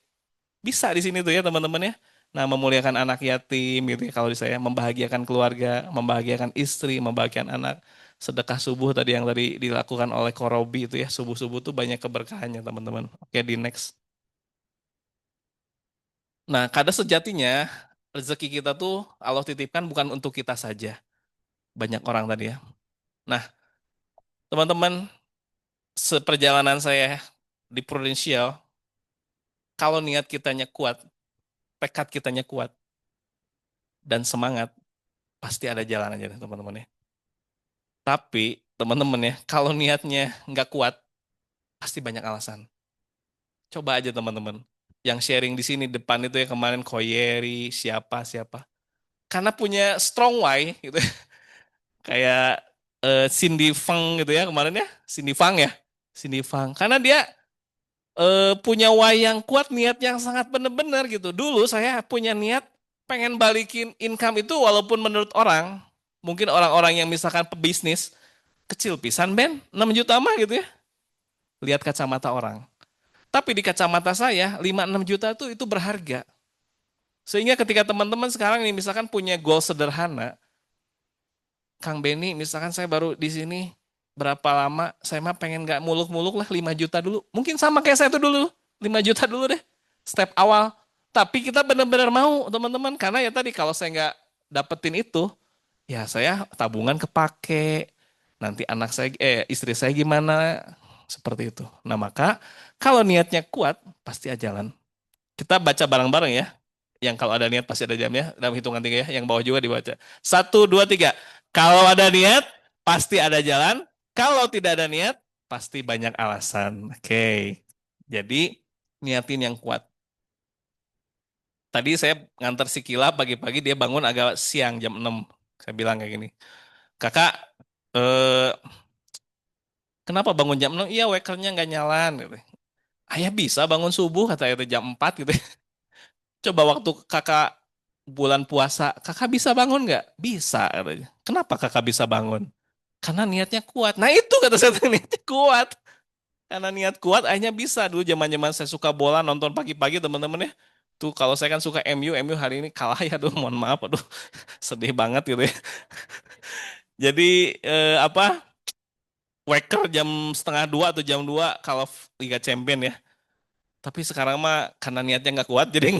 A: Bisa di sini tuh ya teman-teman ya. Nah, memuliakan anak yatim gitu ya kalau di saya, membahagiakan keluarga, membahagiakan istri, membahagiakan anak. Sedekah subuh tadi yang tadi dilakukan oleh Korobi itu ya, subuh-subuh tuh banyak keberkahannya teman-teman. Oke, di next. Nah, kada sejatinya rezeki kita tuh Allah titipkan bukan untuk kita saja. Banyak orang tadi ya. Nah, teman-teman, seperjalanan saya di Prudential, kalau niat kitanya kuat, tekad kitanya kuat, dan semangat, pasti ada jalan aja teman-teman ya. Tapi teman-teman ya, kalau niatnya nggak kuat, pasti banyak alasan. Coba aja teman-teman. Yang sharing di sini depan itu ya kemarin Koyeri, siapa. Karena punya strong why gitu. Kayak Cindy Fang gitu ya kemarin ya. Cindy Fang ya. Cindy Fang. Karena dia punya why yang kuat, niat yang sangat benar-benar gitu. Dulu saya punya niat pengen balikin income itu walaupun menurut orang, mungkin orang-orang yang misalkan pebisnis, kecil pisan Ben, 6 juta mah gitu ya. Lihat kacamata orang. Tapi di kacamata saya 5-6 juta itu berharga. Sehingga ketika teman-teman sekarang ini misalkan punya goal sederhana, Kang Benny misalkan saya baru di sini berapa lama, saya mah pengen nggak muluk-muluk lah 5 juta dulu. Mungkin sama kayak saya itu dulu, 5 juta dulu deh, step awal. Tapi kita benar-benar mau teman-teman, karena ya tadi kalau saya nggak dapetin itu, ya saya tabungan kepake, nanti anak saya, istri saya gimana, seperti itu. Nah maka kalau niatnya kuat, pasti ada jalan. Kita baca bareng-bareng ya. Yang kalau ada niat pasti ada jamnya. Dalam hitungan tiga ya. Yang bawah juga dibaca. Satu, dua, tiga. Kalau ada niat, pasti ada jalan. Kalau tidak ada niat, pasti banyak alasan. Oke. Jadi, niatin yang kuat. Tadi saya nganter si Kila pagi-pagi, dia bangun agak siang, jam 6. Saya bilang kayak gini. Kakak, eh kenapa bangun jam 6? Iya, wakernya nggak nyala gitu. Ayah bisa bangun subuh kata itu jam 4 gitu. Coba waktu kakak bulan puasa, kakak bisa bangun nggak? Bisa katanya. Kenapa kakak bisa bangun? Karena niatnya kuat. Nah itu kata saya niatnya kuat. Karena niat kuat, akhirnya bisa. Dulu zaman-zaman saya suka bola, nonton pagi-pagi teman-teman ya. Tuh kalau saya kan suka MU hari ini kalah ya, aduh mohon maaf, aduh sedih banget gitu ya. Jadi apa, waker jam setengah dua atau jam 2 kalau Liga Champion ya. Tapi sekarang mah karena niatnya nggak kuat, jadi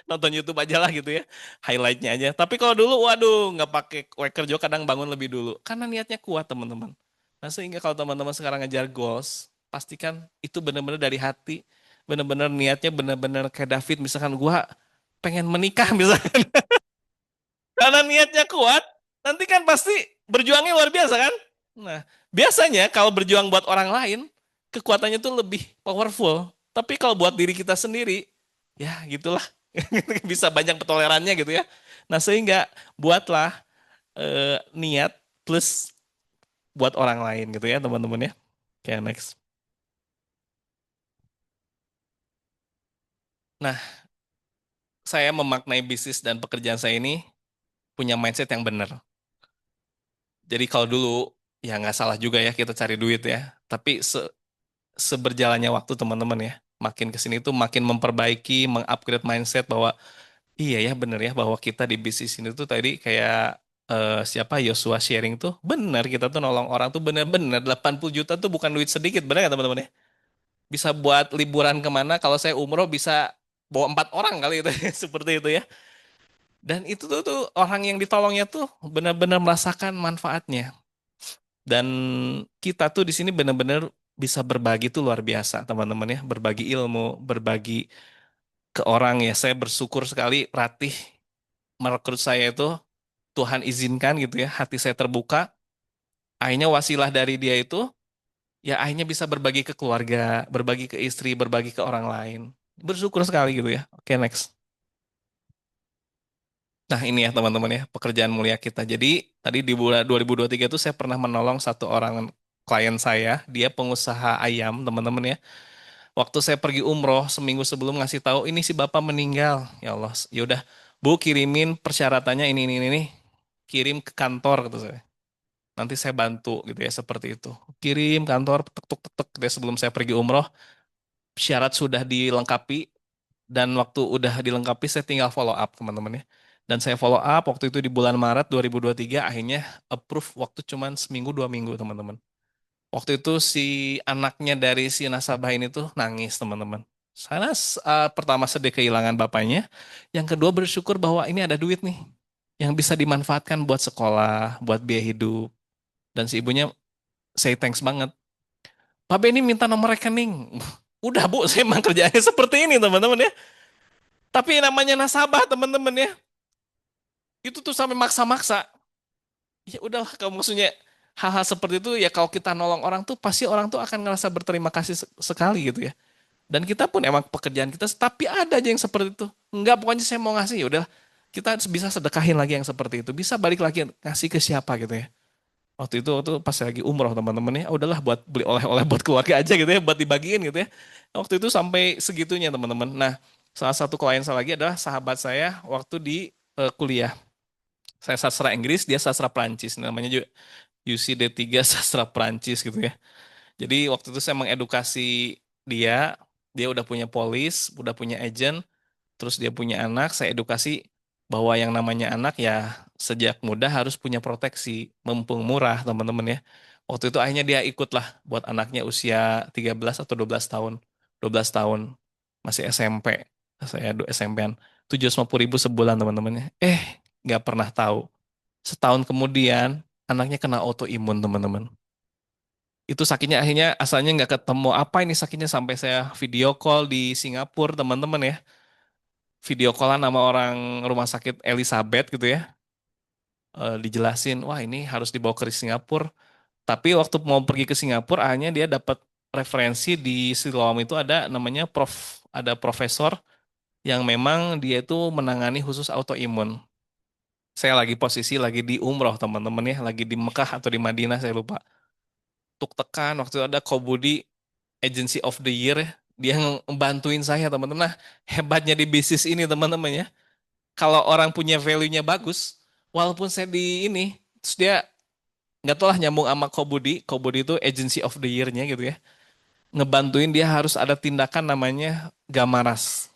A: nonton YouTube aja lah gitu ya, highlightnya aja. Tapi kalau dulu, waduh, nggak pakai waker juga kadang bangun lebih dulu, karena niatnya kuat teman-teman. Nah sehingga kalau teman-teman sekarang ngejar goals, pastikan itu benar-benar dari hati, benar-benar niatnya benar-benar kayak David, misalkan gua pengen menikah misalkan, karena niatnya kuat, nanti kan pasti berjuangnya luar biasa kan. Nah, biasanya kalau berjuang buat orang lain, kekuatannya tuh lebih powerful. Tapi kalau buat diri kita sendiri, ya gitulah. Bisa banyak petolerannya gitu ya. Nah, sehingga buatlah niat plus buat orang lain gitu ya, teman-teman ya. Oke, next. Nah, saya memaknai bisnis dan pekerjaan saya ini punya mindset yang benar. Jadi kalau dulu, ya nggak salah juga ya kita cari duit ya. Tapi seberjalannya waktu teman-teman ya, makin ke sini tuh makin memperbaiki, mengupgrade mindset bahwa iya ya bener ya bahwa kita di bisnis ini tuh tadi kayak siapa Joshua sharing tuh bener, kita tuh nolong orang tuh bener-bener 80 juta tuh bukan duit sedikit, bener nggak teman-teman ya? Bisa buat liburan kemana, kalau saya umroh bisa bawa 4 orang kali itu seperti itu ya. Dan itu tuh orang yang ditolongnya tuh benar-benar merasakan manfaatnya. Dan kita tuh di sini benar-benar bisa berbagi tuh luar biasa, teman-teman ya. Berbagi ilmu, berbagi ke orang ya. Saya bersyukur sekali Ratih merekrut saya itu, Tuhan izinkan gitu ya, hati saya terbuka. Akhirnya wasilah dari dia itu, ya akhirnya bisa berbagi ke keluarga, berbagi ke istri, berbagi ke orang lain. Bersyukur sekali gitu ya. Oke, next. Nah ini ya teman-teman ya, pekerjaan mulia kita. Jadi tadi di bulan 2023 itu saya pernah menolong satu orang klien saya, dia pengusaha ayam teman-teman ya. Waktu saya pergi umroh seminggu sebelum ngasih tahu ini si bapak meninggal. Ya Allah, ya udah Bu kirimin persyaratannya ini. Kirim ke kantor gitu saya. Nanti saya bantu gitu ya seperti itu. Kirim kantor tek tek tek tek gitu ya, sebelum saya pergi umroh. Syarat sudah dilengkapi dan waktu udah dilengkapi saya tinggal follow up teman-teman ya. Dan saya follow up waktu itu di bulan Maret 2023 akhirnya approve waktu cuman seminggu 2 minggu teman-teman. Waktu itu si anaknya dari si nasabah ini tuh nangis teman-teman. Karena pertama sedih kehilangan bapaknya, yang kedua bersyukur bahwa ini ada duit nih yang bisa dimanfaatkan buat sekolah, buat biaya hidup. Dan si ibunya say thanks banget. Pak Benny minta nomor rekening. Udah Bu, saya emang kerjaannya seperti ini teman-teman ya. Tapi namanya nasabah teman-teman ya, itu tuh sampai maksa-maksa. Ya udahlah kalau maksudnya hal-hal seperti itu ya kalau kita nolong orang tuh pasti orang tuh akan ngerasa berterima kasih sekali gitu ya. Dan kita pun emang pekerjaan kita, tapi ada aja yang seperti itu. Enggak, pokoknya saya mau ngasih, ya udah kita bisa sedekahin lagi yang seperti itu. Bisa balik lagi ngasih ke siapa gitu ya. Waktu itu pas lagi umroh teman-teman ya, udahlah buat beli oleh-oleh buat keluarga aja gitu ya, buat dibagiin gitu ya. Waktu itu sampai segitunya teman-teman. Nah, salah satu klien saya lagi adalah sahabat saya waktu di kuliah. Saya sastra Inggris, dia sastra Prancis. Namanya juga UCD 3 sastra Prancis gitu ya. Jadi waktu itu saya mengedukasi dia, dia udah punya polis, udah punya agent, terus dia punya anak, saya edukasi bahwa yang namanya anak ya sejak muda harus punya proteksi, mumpung murah teman-teman ya. Waktu itu akhirnya dia ikutlah buat anaknya usia 13 atau 12 tahun. 12 tahun, masih SMP, saya SMP-an. 750 ribu sebulan teman-teman ya. Nggak pernah tahu. Setahun kemudian anaknya kena autoimun teman-teman. Itu sakitnya akhirnya asalnya nggak ketemu apa ini sakitnya sampai saya video call di Singapura teman-teman ya. Video callan sama orang rumah sakit Elizabeth gitu ya. Dijelasin, wah ini harus dibawa ke Singapura. Tapi waktu mau pergi ke Singapura akhirnya dia dapat referensi di Siloam itu ada namanya ada profesor yang memang dia itu menangani khusus autoimun. Saya lagi posisi lagi di umroh teman-teman ya, lagi di Mekah atau di Madinah saya lupa. Tuk tekan waktu itu ada Kobudi Agency of the Year ya. Dia ngebantuin saya teman-teman. Nah, hebatnya di bisnis ini teman-teman ya. Kalau orang punya value-nya bagus, walaupun saya di ini, terus dia nggak tahu lah nyambung sama Kobudi. Kobudi itu Agency of the Year-nya gitu ya. Ngebantuin dia harus ada tindakan namanya Gamaras.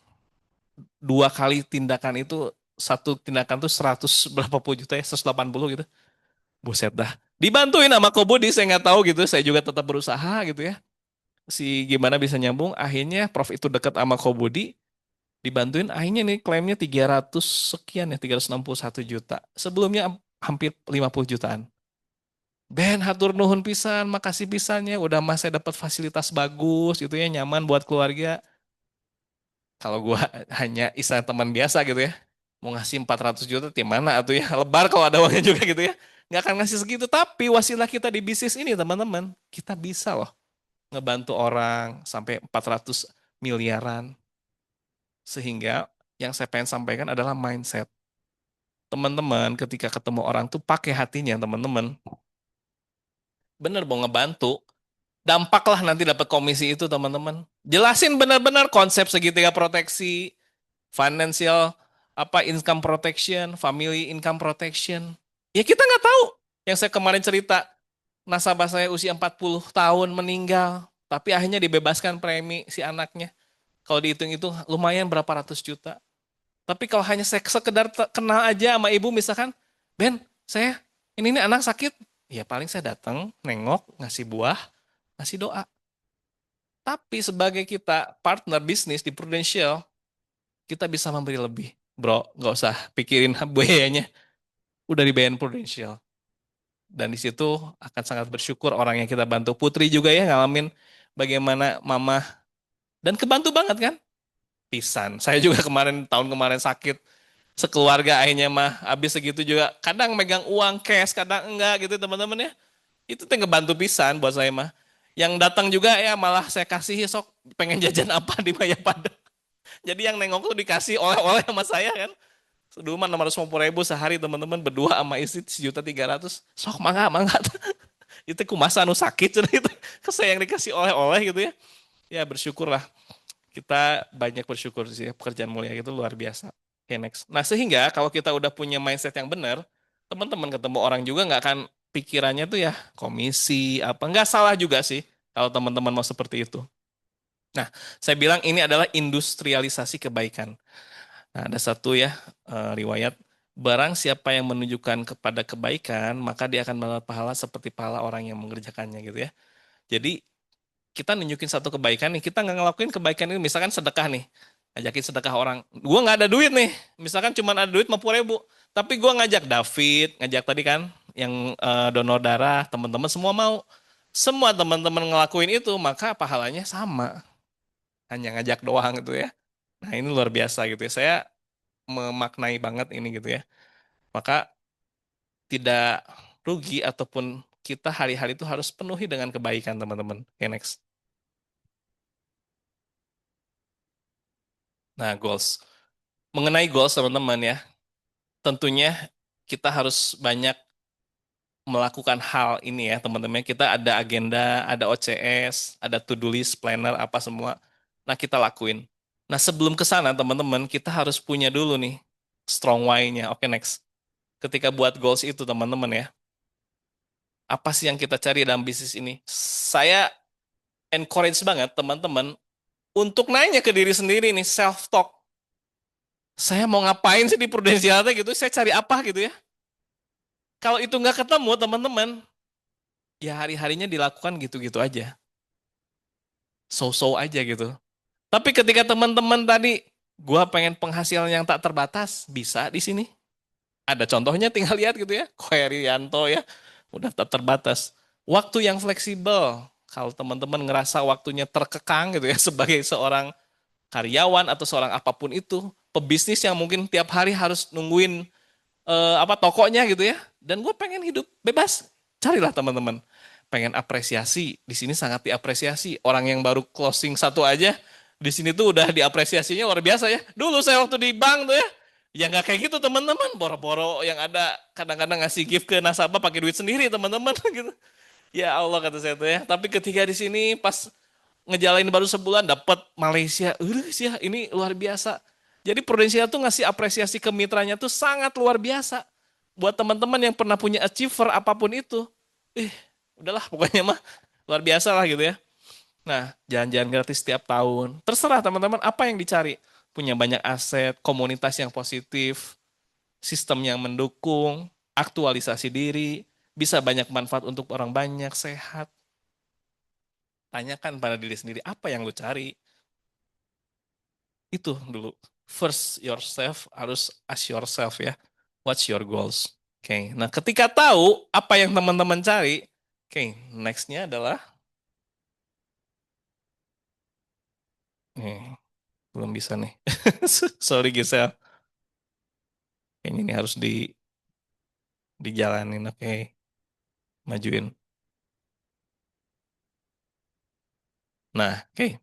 A: Dua kali tindakan itu, satu tindakan tuh 100 berapa puluh juta ya, 180 gitu. Buset dah. Dibantuin sama Kobudi, saya nggak tahu gitu. Saya juga tetap berusaha gitu ya. Si gimana bisa nyambung. Akhirnya Prof itu dekat sama Kobudi. Dibantuin akhirnya nih klaimnya 300 sekian ya, 361 juta. Sebelumnya hampir 50 jutaan. Ben hatur nuhun pisan, makasih pisannya. Udah mas saya dapat fasilitas bagus gitu ya, nyaman buat keluarga. Kalau gua hanya istilah teman biasa gitu ya, mau ngasih 400 juta di mana atau ya lebar kalau ada uangnya juga gitu ya. Nggak akan ngasih segitu, tapi wasilah kita di bisnis ini teman-teman, kita bisa loh ngebantu orang sampai 400 miliaran. Sehingga yang saya pengen sampaikan adalah mindset. Teman-teman ketika ketemu orang tuh pakai hatinya teman-teman. Bener mau ngebantu. Dampaklah nanti dapat komisi itu teman-teman. Jelasin benar-benar konsep segitiga proteksi, financial apa income protection, family income protection. Ya kita nggak tahu. Yang saya kemarin cerita, nasabah saya usia 40 tahun meninggal, tapi akhirnya dibebaskan premi si anaknya. Kalau dihitung itu lumayan berapa ratus juta. Tapi kalau hanya saya sekedar kenal aja sama ibu misalkan, Ben, saya ini nih anak sakit. Ya paling saya datang, nengok, ngasih buah, ngasih doa. Tapi sebagai kita partner bisnis di Prudential, kita bisa memberi lebih. Bro, nggak usah pikirin biayanya. Udah dibayarin Prudential. Dan di situ akan sangat bersyukur orang yang kita bantu. Putri juga ya ngalamin bagaimana mama. Dan kebantu banget kan? Pisan. Saya juga kemarin, tahun kemarin sakit. Sekeluarga akhirnya mah habis segitu juga. Kadang megang uang cash, kadang enggak gitu teman-teman ya. Itu tuh ngebantu pisan buat saya mah. Yang datang juga ya malah saya kasih sok pengen jajan apa di Mayapada. Jadi yang nengok tuh dikasih oleh-oleh sama saya kan. Dulu mah 650 ribu sehari teman-teman berdua sama istri 1.300.000. Sok mangga mangga. Itu kumasa anu sakit itu. Ke saya yang dikasih oleh-oleh gitu ya. Ya bersyukurlah. Kita banyak bersyukur sih pekerjaan mulia itu luar biasa. Oke next. Nah sehingga kalau kita udah punya mindset yang benar, teman-teman ketemu orang juga nggak akan pikirannya tuh ya komisi apa. Nggak salah juga sih kalau teman-teman mau seperti itu. Nah, saya bilang ini adalah industrialisasi kebaikan. Nah, ada satu ya riwayat, barang siapa yang menunjukkan kepada kebaikan, maka dia akan mendapat pahala seperti pahala orang yang mengerjakannya gitu ya. Jadi kita nunjukin satu kebaikan nih, kita nggak ngelakuin kebaikan ini, misalkan sedekah nih, ngajakin sedekah orang. Gue nggak ada duit nih, misalkan cuma ada duit 50 ribu, tapi gue ngajak David, ngajak tadi kan, yang donor darah, teman-teman semua mau. Semua teman-teman ngelakuin itu, maka pahalanya sama. Hanya ngajak doang gitu ya. Nah ini luar biasa gitu ya. Saya memaknai banget ini gitu ya. Maka tidak rugi ataupun kita hari-hari itu harus penuhi dengan kebaikan teman-teman. Oke next. Nah goals. Mengenai goals teman-teman ya. Tentunya kita harus banyak melakukan hal ini ya teman-teman. Kita ada agenda, ada OCS, ada to-do list, planner, apa semua. Nah kita lakuin. Nah sebelum ke sana teman-teman, kita harus punya dulu nih strong why-nya. Oke next. Ketika buat goals itu teman-teman ya, apa sih yang kita cari dalam bisnis ini? Saya encourage banget teman-teman untuk nanya ke diri sendiri nih, self talk. Saya mau ngapain sih di Prudential gitu? Saya cari apa gitu ya? Kalau itu nggak ketemu teman-teman, ya hari-harinya dilakukan gitu-gitu aja, so-so aja gitu. Tapi ketika teman-teman tadi, gua pengen penghasilan yang tak terbatas, bisa di sini. Ada contohnya, tinggal lihat gitu ya, Koerianto ya, udah tak terbatas. Waktu yang fleksibel, kalau teman-teman ngerasa waktunya terkekang gitu ya, sebagai seorang karyawan atau seorang apapun itu, pebisnis yang mungkin tiap hari harus nungguin apa tokonya gitu ya. Dan gue pengen hidup bebas, carilah teman-teman. Pengen apresiasi, di sini sangat diapresiasi. Orang yang baru closing satu aja, di sini tuh udah diapresiasinya luar biasa ya. Dulu saya waktu di bank tuh ya, Ya nggak kayak gitu teman-teman, boro-boro yang ada kadang-kadang ngasih gift ke nasabah pakai duit sendiri teman-teman gitu. Ya Allah kata saya tuh ya. Tapi ketika di sini pas ngejalanin baru sebulan dapat Malaysia, sih ya ini luar biasa. Jadi Prudensial tuh ngasih apresiasi ke mitranya tuh sangat luar biasa. Buat teman-teman yang pernah punya achiever apapun itu, eh udahlah pokoknya mah luar biasa lah gitu ya. Nah, jalan-jalan gratis setiap tahun. Terserah teman-teman apa yang dicari. Punya banyak aset, komunitas yang positif, sistem yang mendukung, aktualisasi diri, bisa banyak manfaat untuk orang banyak, sehat. Tanyakan pada diri sendiri, apa yang lu cari? Itu dulu. First yourself, harus ask yourself ya. What's your goals? Oke, nah ketika tahu apa yang teman-teman cari, oke, nextnya adalah, nih, belum bisa nih. Sorry Gisel, kayaknya ini harus dijalanin, oke, majuin. Nah, oke.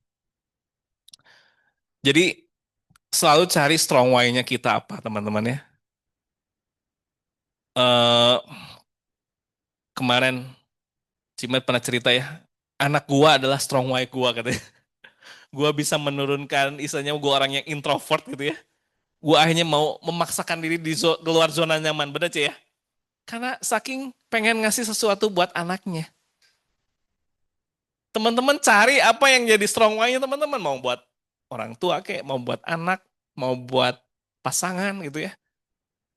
A: Jadi selalu cari strong why-nya kita apa, teman-teman ya. eh Kemarin Cimet pernah cerita ya, anak gua adalah strong why gua katanya. Gua bisa menurunkan, istilahnya gua orang yang introvert gitu ya. Gua akhirnya mau memaksakan diri di luar zona nyaman, bener Ci ya? Karena saking pengen ngasih sesuatu buat anaknya. Teman-teman cari apa yang jadi strong why-nya teman-teman. Mau buat orang tua kayak, mau buat anak, mau buat pasangan gitu ya.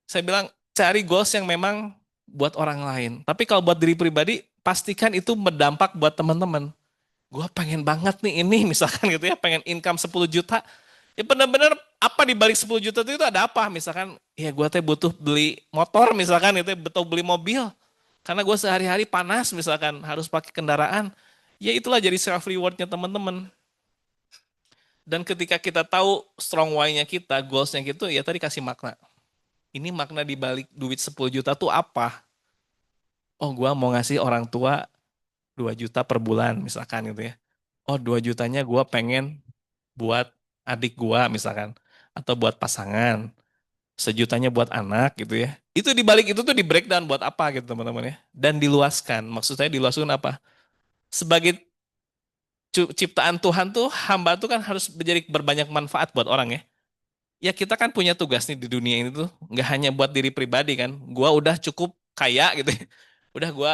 A: Saya bilang cari goals yang memang buat orang lain. Tapi kalau buat diri pribadi, pastikan itu berdampak buat teman-teman. Gue pengen banget nih ini misalkan gitu ya, pengen income 10 juta. Ya benar-benar apa di balik 10 juta itu ada apa? Misalkan ya gue teh butuh beli motor misalkan itu, betul beli mobil. Karena gue sehari-hari panas misalkan harus pakai kendaraan. Ya itulah jadi self rewardnya teman-teman. Dan ketika kita tahu strong why-nya kita, goals-nya gitu, ya tadi kasih makna. Ini makna di balik duit 10 juta tuh apa? Oh, gua mau ngasih orang tua 2 juta per bulan misalkan gitu ya. Oh, 2 jutanya gua pengen buat adik gua misalkan, atau buat pasangan. Sejutanya buat anak gitu ya. Itu di balik itu tuh di breakdown buat apa gitu teman-teman ya. Dan diluaskan. Maksud saya diluaskan apa? Sebagai ciptaan Tuhan tuh, hamba tuh kan harus menjadi berbanyak manfaat buat orang ya. Ya kita kan punya tugas nih di dunia ini tuh, nggak hanya buat diri pribadi kan. Gua udah cukup kaya gitu ya. Udah gua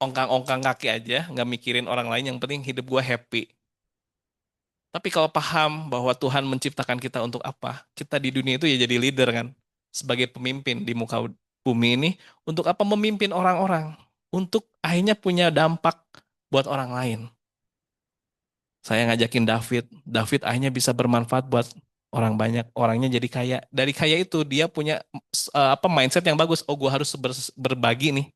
A: ongkang-ongkang kaki aja, nggak mikirin orang lain, yang penting hidup gua happy. Tapi kalau paham bahwa Tuhan menciptakan kita untuk apa, kita di dunia itu ya jadi leader kan. Sebagai pemimpin di muka bumi ini, untuk apa memimpin orang-orang? Untuk akhirnya punya dampak buat orang lain. Saya ngajakin David, David akhirnya bisa bermanfaat buat orang banyak, orangnya jadi kaya. Dari kaya itu dia punya apa mindset yang bagus. Oh, gua harus berbagi nih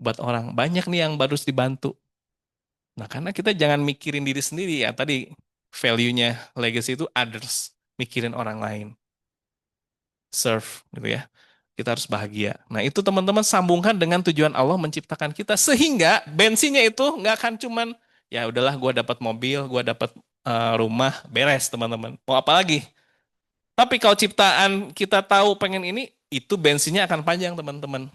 A: buat orang. Banyak nih yang harus dibantu. Nah, karena kita jangan mikirin diri sendiri ya. Tadi value-nya legacy itu others, mikirin orang lain, serve gitu ya. Kita harus bahagia. Nah, itu teman-teman sambungkan dengan tujuan Allah menciptakan kita, sehingga bensinnya itu nggak akan cuman ya udahlah gua dapat mobil, gua dapat rumah, beres teman-teman. Mau apa lagi? Tapi kalau ciptaan kita tahu pengen ini, itu bensinnya akan panjang teman-teman.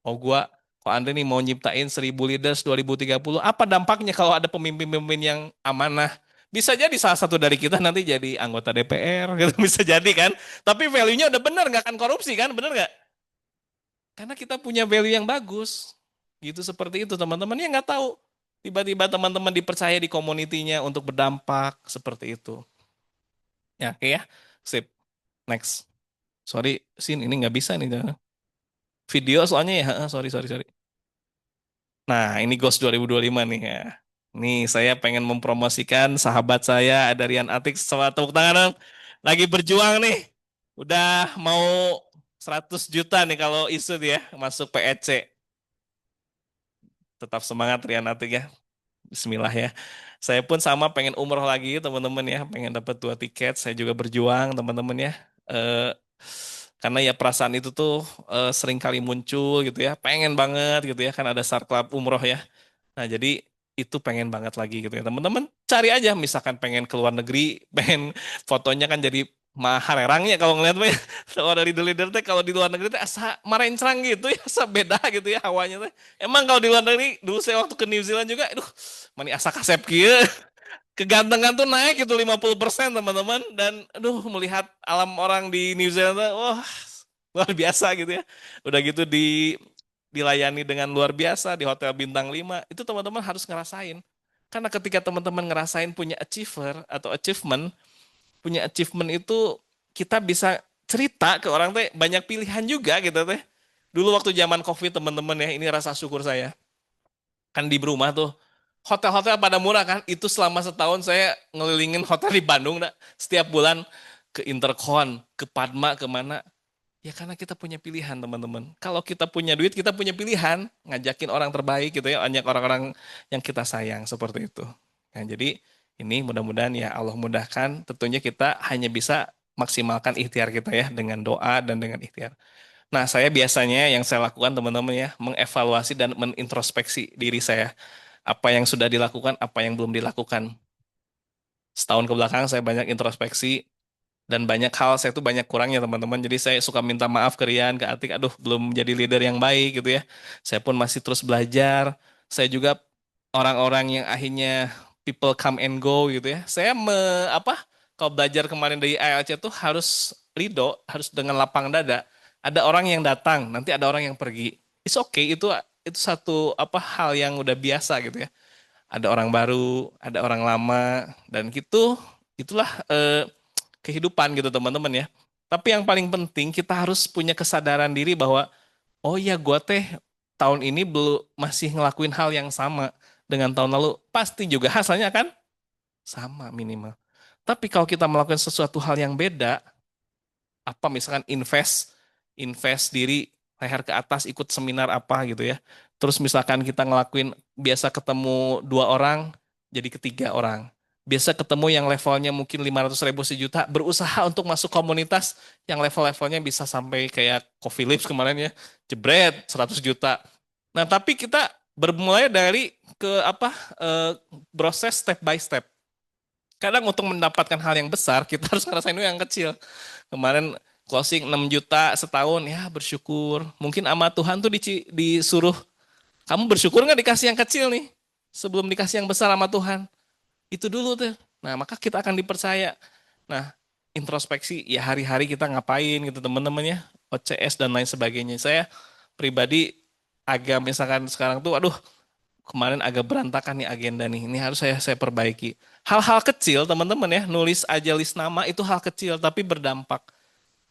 A: Oh gua, kok Andre nih mau nyiptain 1000 leaders 2030, apa dampaknya kalau ada pemimpin-pemimpin yang amanah? Bisa jadi salah satu dari kita nanti jadi anggota DPR, gitu bisa jadi kan. Tapi value-nya udah bener, nggak akan korupsi kan, bener nggak? Karena kita punya value yang bagus. Gitu seperti itu teman-teman, ya nggak tahu. Tiba-tiba teman-teman dipercaya di komunitinya untuk berdampak, seperti itu. Ya, oke ya. Sip. Next. Sorry, Sin, ini nggak bisa nih. Video soalnya ya, sorry, sorry, sorry. Nah, ini Ghost 2025 nih ya. Nih, saya pengen mempromosikan sahabat saya, ada Rian Atik. Selamat tepuk tangan dong. Lagi berjuang nih. Udah mau 100 juta nih kalau isu dia masuk PEC. Tetap semangat Rian Atik ya. Bismillah ya. Saya pun sama pengen umroh lagi teman-teman ya. Pengen dapat 2 tiket. Saya juga berjuang teman-teman ya. Eh, karena ya perasaan itu tuh sering kali muncul gitu ya. Pengen banget gitu ya. Kan ada Sarklab umroh ya. Nah, jadi itu pengen banget lagi gitu ya. Teman-teman cari aja misalkan pengen ke luar negeri, pengen fotonya kan jadi mah harerangnya kalau ngeliat mah ya. Kalau dari leader teh kalau di luar negeri teh asa marencang gitu ya, asa beda gitu ya hawanya teh. Emang kalau di luar negeri dulu saya waktu ke New Zealand juga, aduh, mani asa kasep kieu. Kegantengan tuh naik itu 50% teman-teman, dan aduh melihat alam orang di New Zealand tuh, wah luar biasa gitu ya. Udah gitu dilayani dengan luar biasa di hotel bintang 5. Itu teman-teman harus ngerasain. Karena ketika teman-teman ngerasain punya achiever atau achievement, punya achievement itu kita bisa cerita ke orang teh banyak pilihan juga gitu teh. Dulu waktu zaman COVID teman-teman ya, ini rasa syukur saya. Kan di rumah tuh hotel-hotel pada murah kan. Itu selama setahun saya ngelilingin hotel di Bandung dah. Setiap bulan ke Intercon, ke Padma, kemana. Ya karena kita punya pilihan teman-teman. Kalau kita punya duit, kita punya pilihan. Ngajakin orang terbaik gitu ya. Banyak orang-orang yang kita sayang seperti itu. Nah jadi ini mudah-mudahan ya Allah mudahkan. Tentunya kita hanya bisa maksimalkan ikhtiar kita ya. Dengan doa dan dengan ikhtiar. Nah saya biasanya yang saya lakukan teman-teman ya. Mengevaluasi dan menintrospeksi diri saya. Apa yang sudah dilakukan, apa yang belum dilakukan. Setahun ke belakang saya banyak introspeksi dan banyak hal saya tuh banyak kurangnya teman-teman. Jadi saya suka minta maaf ke Rian, ke Atik, aduh belum jadi leader yang baik gitu ya. Saya pun masih terus belajar. Saya juga orang-orang yang akhirnya people come and go gitu ya. Saya apa? Kalau belajar kemarin dari IELTS tuh harus ridho, harus dengan lapang dada. Ada orang yang datang, nanti ada orang yang pergi. It's okay, itu satu apa hal yang udah biasa gitu ya. Ada orang baru, ada orang lama, dan gitu itulah kehidupan gitu teman-teman ya. Tapi yang paling penting kita harus punya kesadaran diri bahwa oh iya gue teh tahun ini belum masih ngelakuin hal yang sama dengan tahun lalu. Pasti juga hasilnya kan sama minimal. Tapi kalau kita melakukan sesuatu hal yang beda, apa misalkan invest diri leher ke atas ikut seminar apa gitu ya. Terus misalkan kita ngelakuin biasa ketemu 2 orang jadi ketiga orang. Biasa ketemu yang levelnya mungkin 500 ribu sejuta, berusaha untuk masuk komunitas yang level-levelnya bisa sampai kayak Coffee Lips kemarin ya, jebret 100 juta. Nah, tapi kita bermulai dari ke apa proses step by step. Kadang untuk mendapatkan hal yang besar, kita harus ngerasain dulu yang kecil. Kemarin closing 6 juta setahun, ya bersyukur. Mungkin sama Tuhan tuh disuruh, kamu bersyukur nggak dikasih yang kecil nih? Sebelum dikasih yang besar sama Tuhan. Itu dulu tuh. Nah, maka kita akan dipercaya. Nah, introspeksi, ya hari-hari kita ngapain gitu teman-teman ya. OCS dan lain sebagainya. Saya pribadi agak misalkan sekarang tuh, aduh kemarin agak berantakan nih agenda nih. Ini harus saya perbaiki. Hal-hal kecil teman-teman ya, nulis aja list nama itu hal kecil tapi berdampak.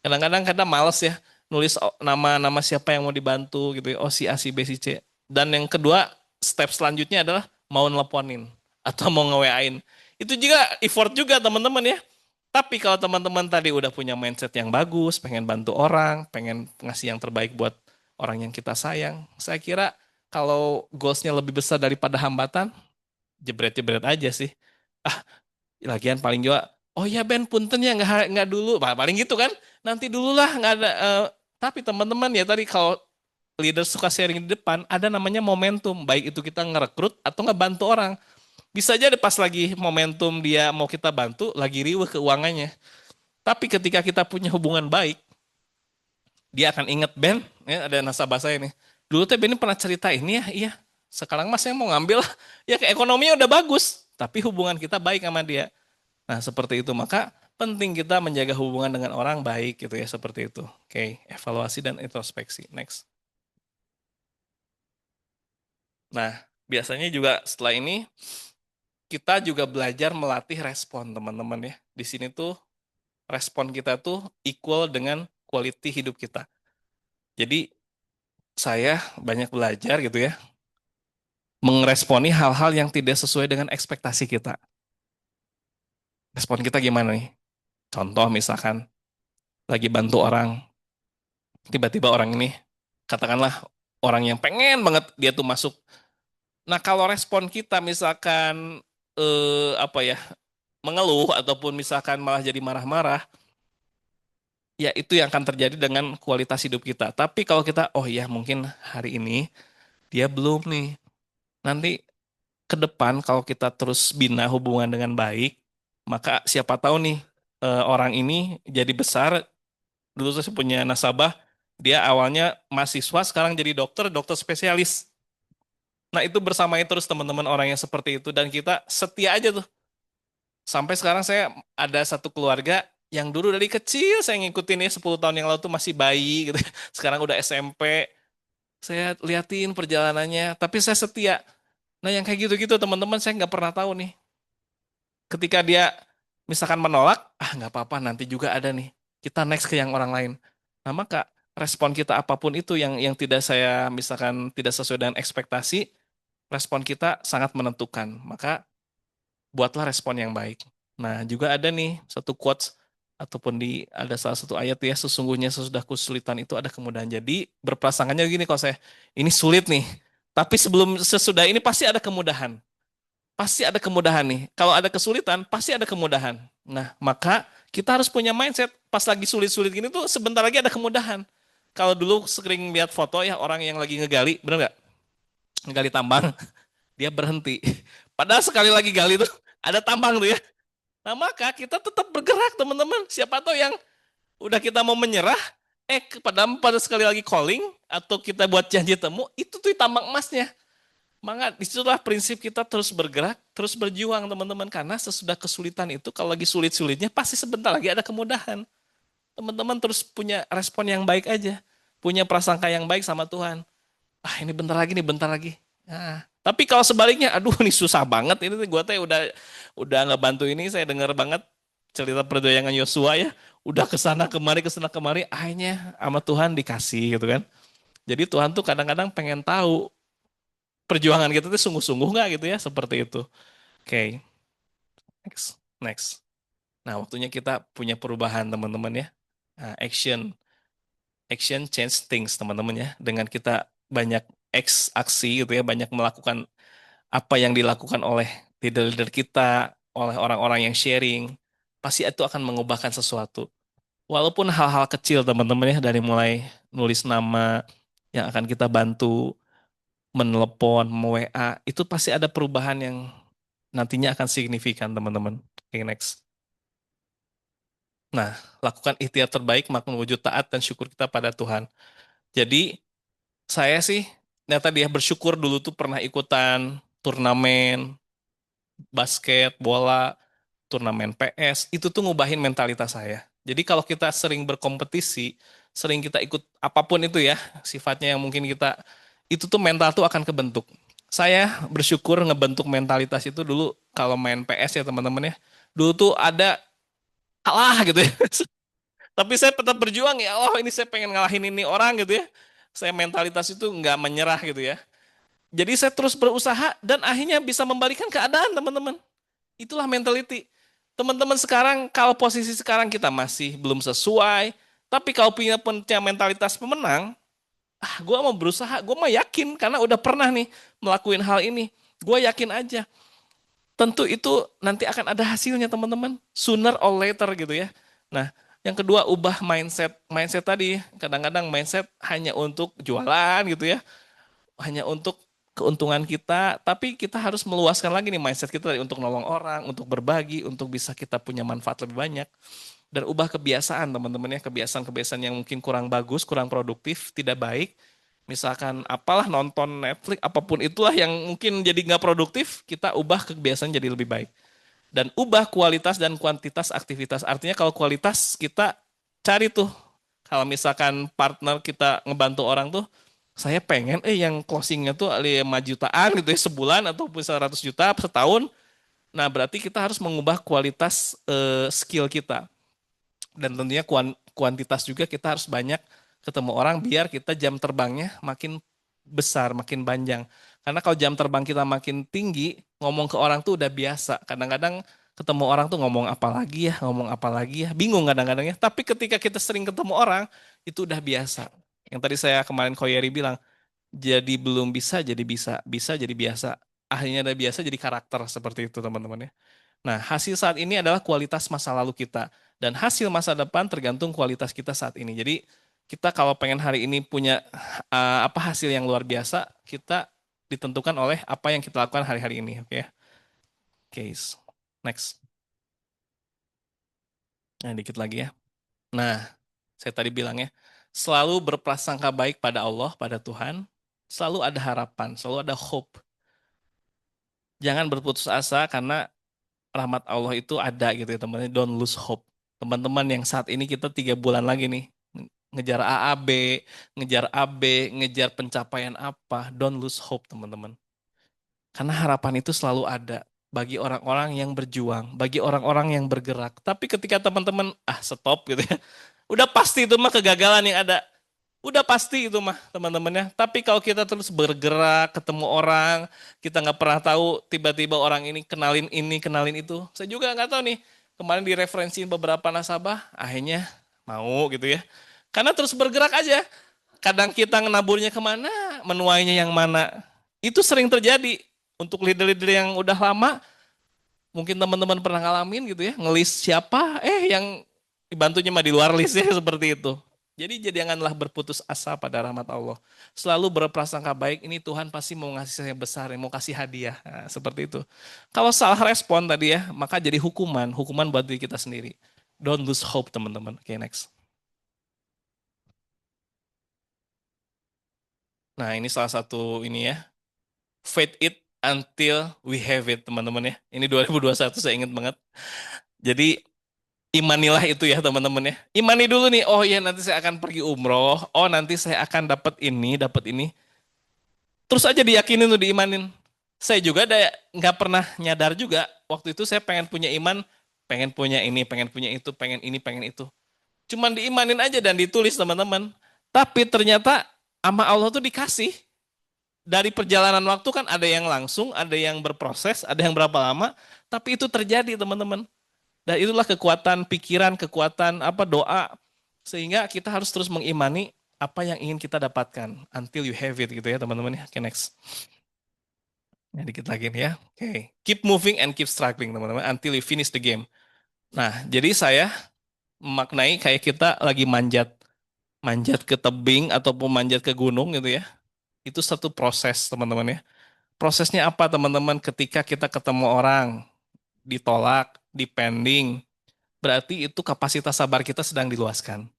A: Kadang-kadang kita males ya nulis nama-nama siapa yang mau dibantu gitu ya. Oh si A, si B, si C. Dan yang kedua, step selanjutnya adalah mau nelponin atau mau nge-WA-in. Itu juga effort juga teman-teman ya. Tapi kalau teman-teman tadi udah punya mindset yang bagus, pengen bantu orang, pengen ngasih yang terbaik buat orang yang kita sayang, saya kira kalau goalsnya lebih besar daripada hambatan, jebret-jebret aja sih. Ah, lagian paling juga, oh ya Ben, punten ya nggak dulu, paling gitu kan. Nanti dulu lah nggak ada. Tapi teman-teman ya tadi kalau leader suka sharing di depan, ada namanya momentum. Baik itu kita ngerekrut atau ngebantu orang. Bisa aja pas lagi momentum dia mau kita bantu, lagi riuh keuangannya. Tapi ketika kita punya hubungan baik, dia akan inget Ben, ya, ada nasabah saya nih. Dulu teh Ben ini pernah cerita ini ya, iya. Sekarang mas saya mau ngambil, ya ke ekonominya udah bagus, tapi hubungan kita baik sama dia. Nah seperti itu, maka penting kita menjaga hubungan dengan orang baik gitu ya, seperti itu. Oke, evaluasi dan introspeksi. Next. Nah, biasanya juga setelah ini kita juga belajar melatih respon teman-teman ya. Di sini tuh respon kita tuh equal dengan quality hidup kita. Jadi saya banyak belajar gitu ya, meresponi hal-hal yang tidak sesuai dengan ekspektasi kita. Respon kita gimana nih? Contoh misalkan lagi bantu orang, tiba-tiba orang ini, katakanlah orang yang pengen banget dia tuh masuk. Nah kalau respon kita misalkan apa ya, mengeluh ataupun misalkan malah jadi marah-marah, ya itu yang akan terjadi dengan kualitas hidup kita. Tapi kalau kita, oh ya mungkin hari ini dia belum nih. Nanti ke depan kalau kita terus bina hubungan dengan baik, maka siapa tahu nih orang ini jadi besar. Dulu saya punya nasabah, dia awalnya mahasiswa, sekarang jadi dokter, dokter spesialis. Nah itu bersamanya terus teman-teman orang yang seperti itu, dan kita setia aja tuh. Sampai sekarang saya ada satu keluarga yang dulu dari kecil saya ngikutin ya 10 tahun yang lalu tuh masih bayi gitu. Sekarang udah SMP. Saya liatin perjalanannya, tapi saya setia. Nah yang kayak gitu-gitu teman-teman saya nggak pernah tahu nih. Ketika dia misalkan menolak, ah nggak apa-apa nanti juga ada nih. Kita next ke yang orang lain. Nah maka respon kita apapun itu yang tidak saya misalkan tidak sesuai dengan ekspektasi, respon kita sangat menentukan. Maka buatlah respon yang baik. Nah, juga ada nih satu quotes ataupun ada salah satu ayat ya, sesungguhnya sesudah kesulitan itu ada kemudahan. Jadi berprasangkanya gini kalau saya, ini sulit nih. Tapi sebelum sesudah ini pasti ada kemudahan. Pasti ada kemudahan nih. Kalau ada kesulitan, pasti ada kemudahan. Nah, maka kita harus punya mindset pas lagi sulit-sulit gini tuh sebentar lagi ada kemudahan. Kalau dulu sering lihat foto ya orang yang lagi ngegali, bener nggak? Ngegali tambang, dia berhenti. Padahal sekali lagi gali tuh ada tambang tuh ya. Nah, maka kita tetap bergerak, teman-teman. Siapa tahu yang udah kita mau menyerah, pada sekali lagi calling, atau kita buat janji temu, itu tuh tambang emasnya. Maka disitulah prinsip kita terus bergerak, terus berjuang, teman-teman. Karena sesudah kesulitan itu, kalau lagi sulit-sulitnya, pasti sebentar lagi ada kemudahan. Teman-teman terus punya respon yang baik aja. Punya prasangka yang baik sama Tuhan. Ah, ini bentar lagi nih, bentar lagi. Nah, tapi kalau sebaliknya, aduh ini susah banget. Ini gue teh udah nggak bantu ini. Saya dengar banget cerita perjuangan Yosua ya. Udah kesana kemari. Akhirnya sama Tuhan dikasih gitu kan. Jadi Tuhan tuh kadang-kadang pengen tahu perjuangan kita tuh sungguh-sungguh nggak gitu ya. Seperti itu. Oke, next. Next. Nah, waktunya kita punya perubahan teman-teman ya. Nah, action. Action change things teman-teman ya. Dengan kita banyak aksi gitu ya. Banyak melakukan apa yang dilakukan oleh leader-leader kita, oleh orang-orang yang sharing, pasti itu akan mengubahkan sesuatu. Walaupun hal-hal kecil teman-teman ya, dari mulai nulis nama yang akan kita bantu, menelepon, WA, itu pasti ada perubahan yang nantinya akan signifikan teman-teman. Oke, next. Nah, lakukan ikhtiar terbaik, makin wujud taat dan syukur kita pada Tuhan. Jadi, saya sih, ternyata dia bersyukur dulu tuh pernah ikutan turnamen, basket, bola, turnamen PS, itu tuh ngubahin mentalitas saya. Jadi kalau kita sering berkompetisi, sering kita ikut apapun itu ya, sifatnya yang mungkin kita, itu tuh mental tuh akan kebentuk. Saya bersyukur ngebentuk mentalitas itu dulu kalau main PS ya teman-teman ya. Dulu tuh ada kalah gitu ya. Tapi saya tetap berjuang ya Allah ini saya pengen ngalahin ini orang gitu ya. Saya mentalitas itu nggak menyerah gitu ya. Jadi saya terus berusaha dan akhirnya bisa membalikan keadaan teman-teman. Itulah mentality. Teman-teman sekarang, kalau posisi sekarang kita masih belum sesuai, tapi kalau punya mentalitas pemenang, ah gue mau berusaha, gue mau yakin, karena udah pernah nih melakukan hal ini. Gue yakin aja. Tentu itu nanti akan ada hasilnya teman-teman. Sooner or later gitu ya. Nah, yang kedua ubah mindset. Mindset tadi, kadang-kadang mindset hanya untuk jualan gitu ya. Hanya untuk keuntungan kita, tapi kita harus meluaskan lagi nih mindset kita untuk nolong orang, untuk berbagi, untuk bisa kita punya manfaat lebih banyak. Dan ubah kebiasaan teman-teman ya, kebiasaan-kebiasaan yang mungkin kurang bagus, kurang produktif, tidak baik. Misalkan apalah nonton Netflix, apapun itulah yang mungkin jadi nggak produktif, kita ubah kebiasaan jadi lebih baik. Dan ubah kualitas dan kuantitas aktivitas. Artinya kalau kualitas kita cari tuh, kalau misalkan partner kita ngebantu orang tuh, saya pengen yang closingnya tuh 5 jutaan gitu ya sebulan ataupun 100 juta setahun. Nah berarti kita harus mengubah kualitas skill kita. Dan tentunya kuantitas juga kita harus banyak ketemu orang biar kita jam terbangnya makin besar, makin panjang. Karena kalau jam terbang kita makin tinggi, ngomong ke orang tuh udah biasa. Kadang-kadang ketemu orang tuh ngomong apa lagi ya, bingung kadang-kadang ya. Tapi ketika kita sering ketemu orang, itu udah biasa. Yang tadi saya kemarin Koyeri bilang, jadi belum bisa jadi bisa jadi biasa. Akhirnya ada biasa jadi karakter seperti itu teman-teman ya. Nah, hasil saat ini adalah kualitas masa lalu kita. Dan hasil masa depan tergantung kualitas kita saat ini. Jadi kita kalau pengen hari ini punya apa hasil yang luar biasa, kita ditentukan oleh apa yang kita lakukan hari-hari ini. Oke ya. Case. Next. Nah, dikit lagi ya. Nah, saya tadi bilang ya, selalu berprasangka baik pada Allah, pada Tuhan, selalu ada harapan, selalu ada hope. Jangan berputus asa karena rahmat Allah itu ada gitu ya teman-teman. Don't lose hope. Teman-teman yang saat ini kita 3 bulan lagi nih ngejar AAB, ngejar AB, ngejar pencapaian apa. Don't lose hope teman-teman. Karena harapan itu selalu ada bagi orang-orang yang berjuang, bagi orang-orang yang bergerak. Tapi ketika teman-teman stop gitu ya, udah pasti itu mah kegagalan yang ada. Udah pasti itu mah teman-teman ya. Tapi kalau kita terus bergerak, ketemu orang, kita nggak pernah tahu tiba-tiba orang ini, kenalin itu. Saya juga nggak tahu nih. Kemarin direferensiin beberapa nasabah, akhirnya mau gitu ya. Karena terus bergerak aja. Kadang kita menaburnya kemana, menuainya yang mana. Itu sering terjadi. Untuk leader-leader yang udah lama, mungkin teman-teman pernah ngalamin gitu ya. Ngelis siapa, yang dibantunya mah di luar list ya seperti itu. Jadi janganlah berputus asa pada rahmat Allah. Selalu berprasangka baik, ini Tuhan pasti mau ngasih saya besar, mau kasih hadiah. Nah, seperti itu. Kalau salah respon tadi ya, maka jadi hukuman. Hukuman buat diri kita sendiri. Don't lose hope teman-teman. Oke, next. Nah, ini salah satu ini ya. Faith it until we have it, teman-teman ya. Ini 2021 saya ingat banget. Jadi imanilah itu ya teman-teman ya. Imani dulu nih, oh ya nanti saya akan pergi umroh, oh nanti saya akan dapat ini, dapat ini. Terus aja diyakinin tuh diimanin. Saya juga ada nggak pernah nyadar juga, waktu itu saya pengen punya iman, pengen punya ini, pengen punya itu, pengen ini, pengen itu. Cuman diimanin aja dan ditulis teman-teman. Tapi ternyata sama Allah tuh dikasih. Dari perjalanan waktu kan ada yang langsung, ada yang berproses, ada yang berapa lama, tapi itu terjadi teman-teman. Dan itulah kekuatan pikiran, kekuatan apa doa, sehingga kita harus terus mengimani apa yang ingin kita dapatkan until you have it gitu ya teman-teman ya. Oke, next. Ya, dikit lagi nih ya. Oke. Keep moving and keep struggling teman-teman until you finish the game. Nah, jadi saya memaknai kayak kita lagi manjat manjat ke tebing ataupun manjat ke gunung gitu ya. Itu satu proses teman-teman ya. Prosesnya apa teman-teman? Ketika kita ketemu orang, ditolak, dipending, berarti itu kapasitas sabar kita sedang diluaskan.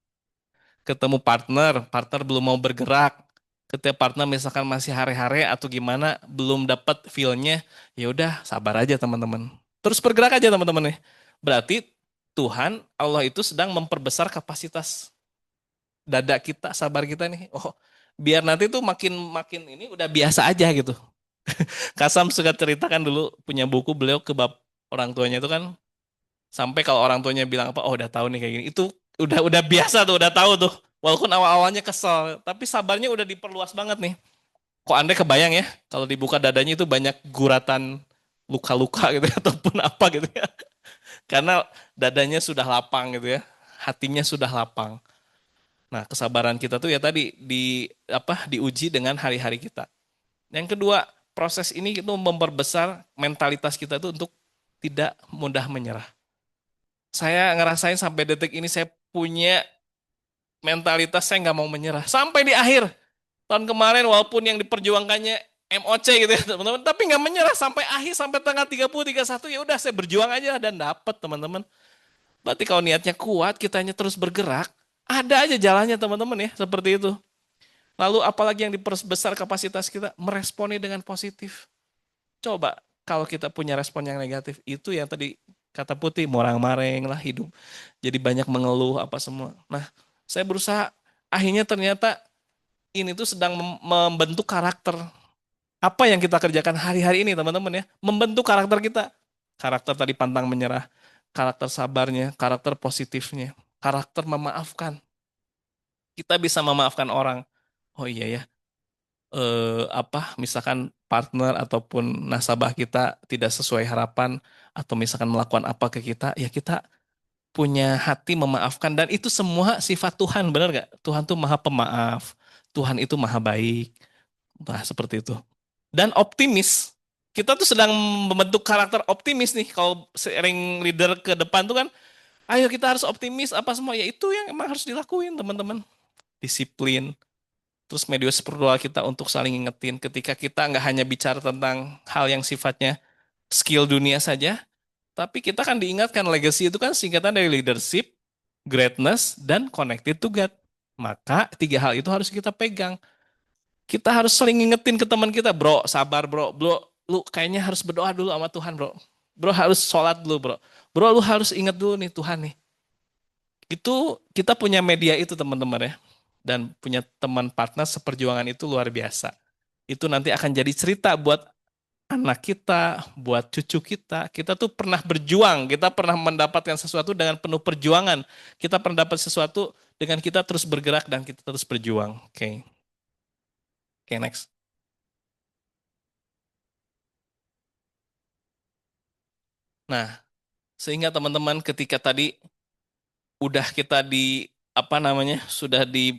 A: Ketemu partner, partner belum mau bergerak. Ketika partner misalkan masih hare-hare atau gimana, belum dapat feel-nya, ya udah sabar aja teman-teman. Terus bergerak aja teman-teman ya. Berarti Tuhan, Allah itu sedang memperbesar kapasitas dada kita, sabar kita nih. Oh, biar nanti tuh makin makin ini udah biasa aja gitu. Kasam suka ceritakan dulu punya buku beliau ke bab orang tuanya itu kan sampai kalau orang tuanya bilang apa, oh udah tahu nih kayak gini. Itu udah biasa tuh, udah tahu tuh. Walaupun awal-awalnya kesel, tapi sabarnya udah diperluas banget nih. Kok Anda kebayang ya, kalau dibuka dadanya itu banyak guratan luka-luka gitu ya, ataupun apa gitu ya. Karena dadanya sudah lapang gitu ya, hatinya sudah lapang. Nah, kesabaran kita tuh ya tadi diuji dengan hari-hari kita. Yang kedua, proses ini itu memperbesar mentalitas kita itu untuk tidak mudah menyerah. Saya ngerasain sampai detik ini saya punya mentalitas saya nggak mau menyerah. Sampai di akhir tahun kemarin walaupun yang diperjuangkannya MOC gitu ya teman-teman. Tapi nggak menyerah sampai akhir, sampai tanggal 30, 31 ya udah saya berjuang aja dan dapat teman-teman. Berarti kalau niatnya kuat, kitanya terus bergerak, ada aja jalannya teman-teman ya, seperti itu. Lalu apalagi yang diperbesar kapasitas kita, meresponi dengan positif. Coba kalau kita punya respon yang negatif, itu yang tadi kata Putih, morang-mareng lah hidup. Jadi banyak mengeluh apa semua. Nah, saya berusaha, akhirnya ternyata ini tuh sedang membentuk karakter. Apa yang kita kerjakan hari-hari ini teman-teman ya, membentuk karakter kita. Karakter tadi pantang menyerah, karakter sabarnya, karakter positifnya, karakter memaafkan. Kita bisa memaafkan orang. Oh iya ya, misalkan partner ataupun nasabah kita tidak sesuai harapan atau misalkan melakukan apa ke kita, ya kita punya hati memaafkan dan itu semua sifat Tuhan, benar nggak? Tuhan tuh maha pemaaf, Tuhan itu maha baik, nah seperti itu. Dan optimis, kita tuh sedang membentuk karakter optimis nih. Kalau sering leader ke depan tuh kan, ayo kita harus optimis apa semua, ya itu yang emang harus dilakuin teman-teman. Disiplin, terus media spiritual kita untuk saling ingetin ketika kita nggak hanya bicara tentang hal yang sifatnya skill dunia saja, Tapi kita kan diingatkan legacy itu kan singkatan dari leadership, greatness, dan connected to God. Maka tiga hal itu harus kita pegang. Kita harus sering ngingetin ke teman kita, bro, sabar bro, bro, lu kayaknya harus berdoa dulu sama Tuhan bro. Bro harus sholat dulu bro. Bro lu harus ingat dulu nih Tuhan nih. Itu kita punya media itu teman-teman ya. Dan punya teman partner seperjuangan itu luar biasa. Itu nanti akan jadi cerita buat anak kita, buat cucu kita. Kita tuh pernah berjuang, kita pernah mendapatkan sesuatu dengan penuh perjuangan. Kita pernah dapat sesuatu dengan kita terus bergerak dan kita terus berjuang. Oke, Oke, next. Nah, sehingga teman-teman ketika tadi udah kita di apa namanya, sudah di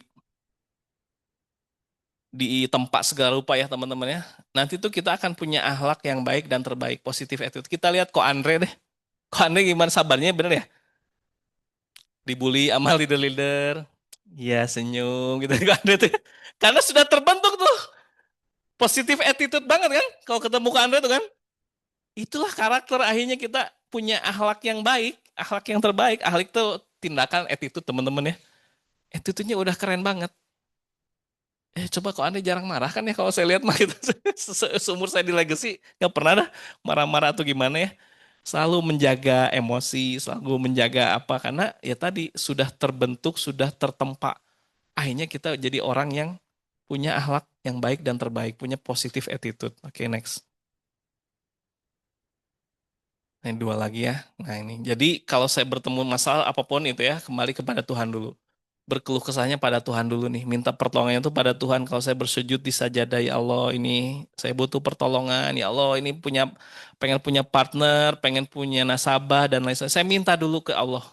A: tempat segala rupa ya teman-teman ya. Nanti tuh kita akan punya akhlak yang baik dan terbaik, positif attitude. Kita lihat kok Andre deh. Kok Andre gimana sabarnya bener ya? Dibully sama leader-leader. Iya senyum gitu kan itu. Karena sudah terbentuk tuh positif attitude banget kan. Kalau ketemu ke Andre tuh kan. Itulah karakter akhirnya kita punya akhlak yang baik. Akhlak yang terbaik. Akhlak itu tindakan attitude teman-teman ya. Attitude-nya udah keren banget. Coba kok Anda jarang marah kan ya kalau saya lihat mah gitu. Seumur saya di Legacy nggak pernah dah marah-marah atau gimana ya. Selalu menjaga emosi, selalu menjaga apa karena ya tadi sudah terbentuk, sudah tertempa. Akhirnya kita jadi orang yang punya akhlak yang baik dan terbaik, punya positive attitude. Oke, next. Nah, ini dua lagi ya. Nah, ini. Jadi kalau saya bertemu masalah apapun itu ya, kembali kepada Tuhan dulu. Berkeluh kesahnya pada Tuhan dulu nih. Minta pertolongannya itu pada Tuhan. Kalau saya bersujud di sajadah, ya Allah ini saya butuh pertolongan. Ya Allah ini pengen punya partner, pengen punya nasabah dan lain sebagainya. Saya minta dulu ke Allah.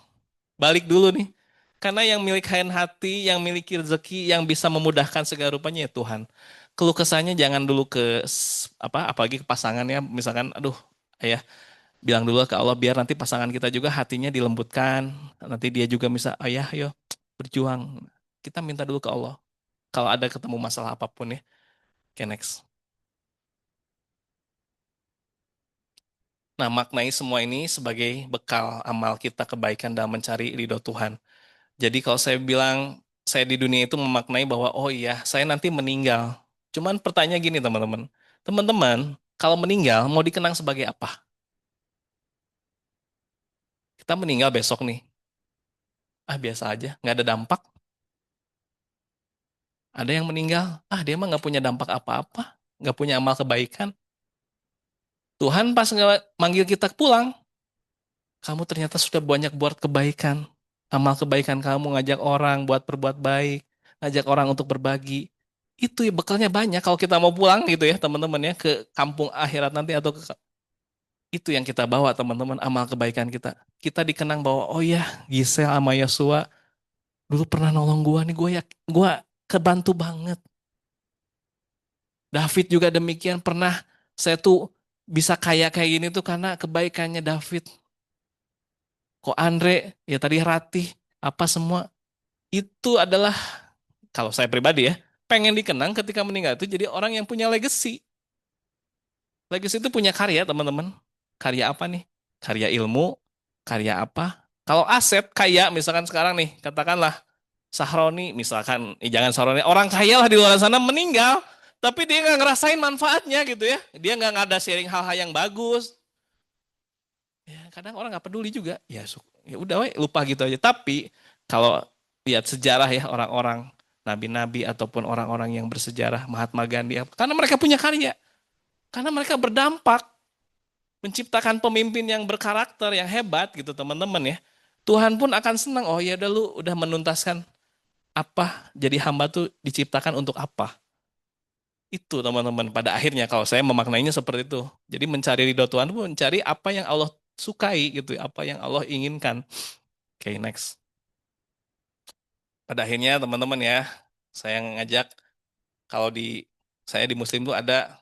A: Balik dulu nih. Karena yang milik kain hati, yang miliki rezeki, yang bisa memudahkan segala rupanya ya Tuhan. Keluh kesahnya jangan dulu ke apa, apalagi ke pasangan ya. Misalkan, aduh, ayah bilang dulu ke Allah biar nanti pasangan kita juga hatinya dilembutkan. Nanti dia juga bisa, ayah, yo berjuang. Kita minta dulu ke Allah. Kalau ada ketemu masalah apapun ya. Oke, next. Nah, maknai semua ini sebagai bekal amal kita kebaikan dalam mencari ridho Tuhan. Jadi kalau saya bilang saya di dunia itu memaknai bahwa oh iya, saya nanti meninggal. Cuman pertanyaan gini teman-teman. Teman-teman, kalau meninggal mau dikenang sebagai apa? Kita meninggal besok nih. Ah, biasa aja, nggak ada dampak. Ada yang meninggal, ah dia mah nggak punya dampak apa-apa. Nggak punya amal kebaikan. Tuhan pas nggak manggil kita pulang, kamu ternyata sudah banyak buat kebaikan. Amal kebaikan kamu ngajak orang buat berbuat baik, ngajak orang untuk berbagi. Itu ya bekalnya banyak kalau kita mau pulang gitu ya teman-teman ya ke kampung akhirat nanti atau ke itu yang kita bawa teman-teman amal kebaikan kita. Kita dikenang bahwa oh ya Gisel sama Yosua dulu pernah nolong gua nih gua kebantu banget. David juga demikian pernah saya tuh bisa kaya kayak gini tuh karena kebaikannya David. Kok Andre, ya tadi Ratih, apa semua itu adalah kalau saya pribadi ya, pengen dikenang ketika meninggal itu jadi orang yang punya legacy. Legacy itu punya karya, teman-teman. Karya apa nih? Karya ilmu, karya apa? Kalau aset kaya, misalkan sekarang nih, katakanlah Sahroni, misalkan, jangan Sahroni, orang kaya lah di luar sana meninggal, tapi dia nggak ngerasain manfaatnya gitu ya. Dia nggak ada sharing hal-hal yang bagus. Ya, kadang orang nggak peduli juga. Ya udah, we, lupa gitu aja. Tapi kalau lihat sejarah ya orang-orang nabi-nabi ataupun orang-orang yang bersejarah Mahatma Gandhi, karena mereka punya karya, karena mereka berdampak menciptakan pemimpin yang berkarakter, yang hebat gitu teman-teman ya. Tuhan pun akan senang. Oh ya udah lu udah menuntaskan apa jadi hamba tuh diciptakan untuk apa? Itu teman-teman pada akhirnya kalau saya memaknainya seperti itu. Jadi mencari ridho Tuhan pun mencari apa yang Allah sukai gitu, apa yang Allah inginkan. Oke, next. Pada akhirnya teman-teman ya, saya ngajak kalau di saya di Muslim itu ada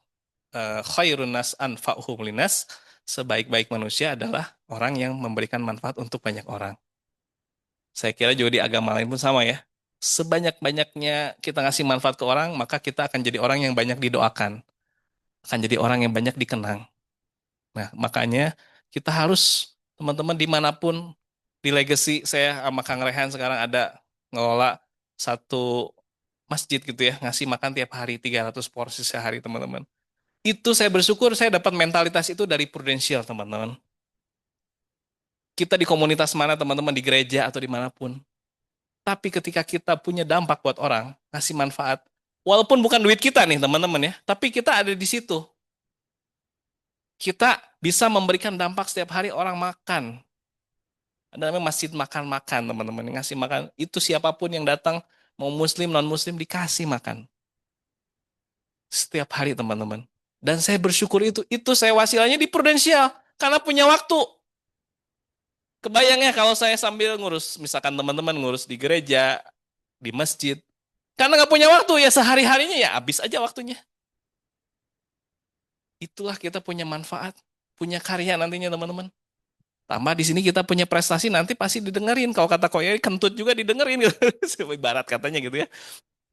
A: khairun nas anfa'uhum linas, sebaik-baik manusia adalah orang yang memberikan manfaat untuk banyak orang. Saya kira juga di agama lain pun sama ya. Sebanyak-banyaknya kita ngasih manfaat ke orang, maka kita akan jadi orang yang banyak didoakan, akan jadi orang yang banyak dikenang. Nah, makanya Kita harus, teman-teman dimanapun, di Legacy, saya sama Kang Rehan sekarang ada ngelola satu masjid gitu ya, ngasih makan tiap hari 300 porsi sehari teman-teman. Itu saya bersyukur saya dapat mentalitas itu dari Prudential teman-teman. Kita di komunitas mana teman-teman, di gereja atau dimanapun. Tapi ketika kita punya dampak buat orang, ngasih manfaat, walaupun bukan duit kita nih teman-teman ya, tapi kita ada di situ. Kita bisa memberikan dampak setiap hari orang makan. Ada namanya masjid makan-makan teman-teman, ngasih makan. Itu siapapun yang datang, mau muslim, non-muslim, dikasih makan. Setiap hari teman-teman. Dan saya bersyukur itu saya wasilanya di Prudential. Karena punya waktu. Kebayang ya kalau saya sambil ngurus, misalkan teman-teman ngurus di gereja, di masjid. Karena nggak punya waktu ya sehari-harinya ya habis aja waktunya. Itulah kita punya manfaat, punya karya nantinya teman-teman. Tambah di sini kita punya prestasi nanti pasti didengerin. Kalau kata Koyoi kentut juga didengerin gitu. Ibarat katanya gitu ya.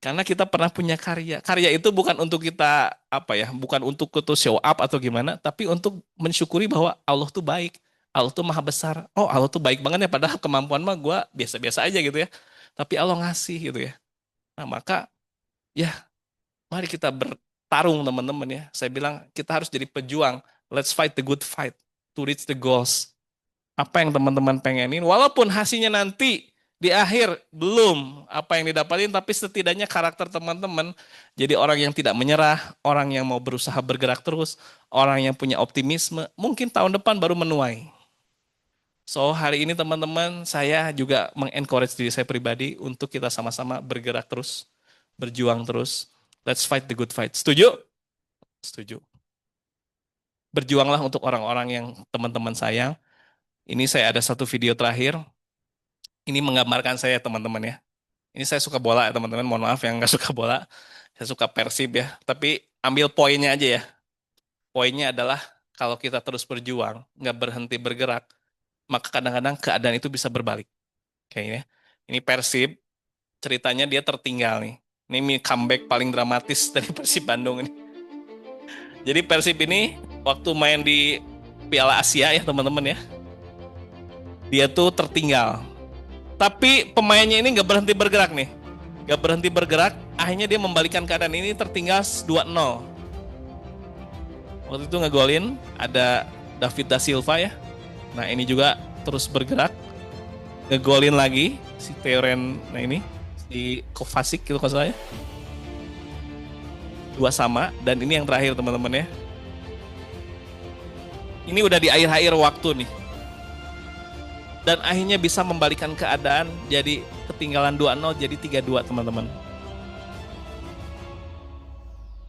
A: Karena kita pernah punya karya. Karya itu bukan untuk kita apa ya, bukan untuk kita show up atau gimana, tapi untuk mensyukuri bahwa Allah tuh baik. Allah tuh maha besar. Oh, Allah tuh baik banget ya, padahal kemampuan mah gue biasa-biasa aja gitu ya. Tapi Allah ngasih gitu ya. Nah, maka ya mari kita bertarung teman-teman ya. Saya bilang kita harus jadi pejuang. Let's fight the good fight to reach the goals. Apa yang teman-teman pengenin, walaupun hasilnya nanti di akhir belum apa yang didapatin, tapi setidaknya karakter teman-teman jadi orang yang tidak menyerah, orang yang mau berusaha bergerak terus, orang yang punya optimisme, mungkin tahun depan baru menuai. So hari ini teman-teman saya juga mengencourage diri saya pribadi untuk kita sama-sama bergerak terus, berjuang terus. Let's fight the good fight. Setuju? Setuju. Berjuanglah untuk orang-orang yang teman-teman sayang. Ini saya ada satu video terakhir. Ini menggambarkan saya teman-teman ya. Ini saya suka bola ya teman-teman. Mohon maaf yang nggak suka bola. Saya suka Persib ya. Tapi ambil poinnya aja ya. Poinnya adalah kalau kita terus berjuang, nggak berhenti bergerak, maka kadang-kadang keadaan itu bisa berbalik. Kayaknya. Ini Persib, ceritanya dia tertinggal nih. Ini comeback paling dramatis dari Persib Bandung ini. Jadi Persib ini waktu main di Piala Asia ya teman-teman ya. Dia tuh tertinggal. Tapi pemainnya ini nggak berhenti bergerak nih. Nggak berhenti bergerak, akhirnya dia membalikan keadaan ini tertinggal 2-0. Waktu itu ngegolin, ada David da Silva ya. Nah ini juga terus bergerak. Ngegolin lagi, si Teoren, nah ini, si Kovacic gitu kalau saya. 2-2, dan ini yang terakhir teman-teman ya. Ini udah di akhir-akhir waktu nih. Dan akhirnya bisa membalikan keadaan jadi ketinggalan 2-0 jadi 3-2 teman-teman.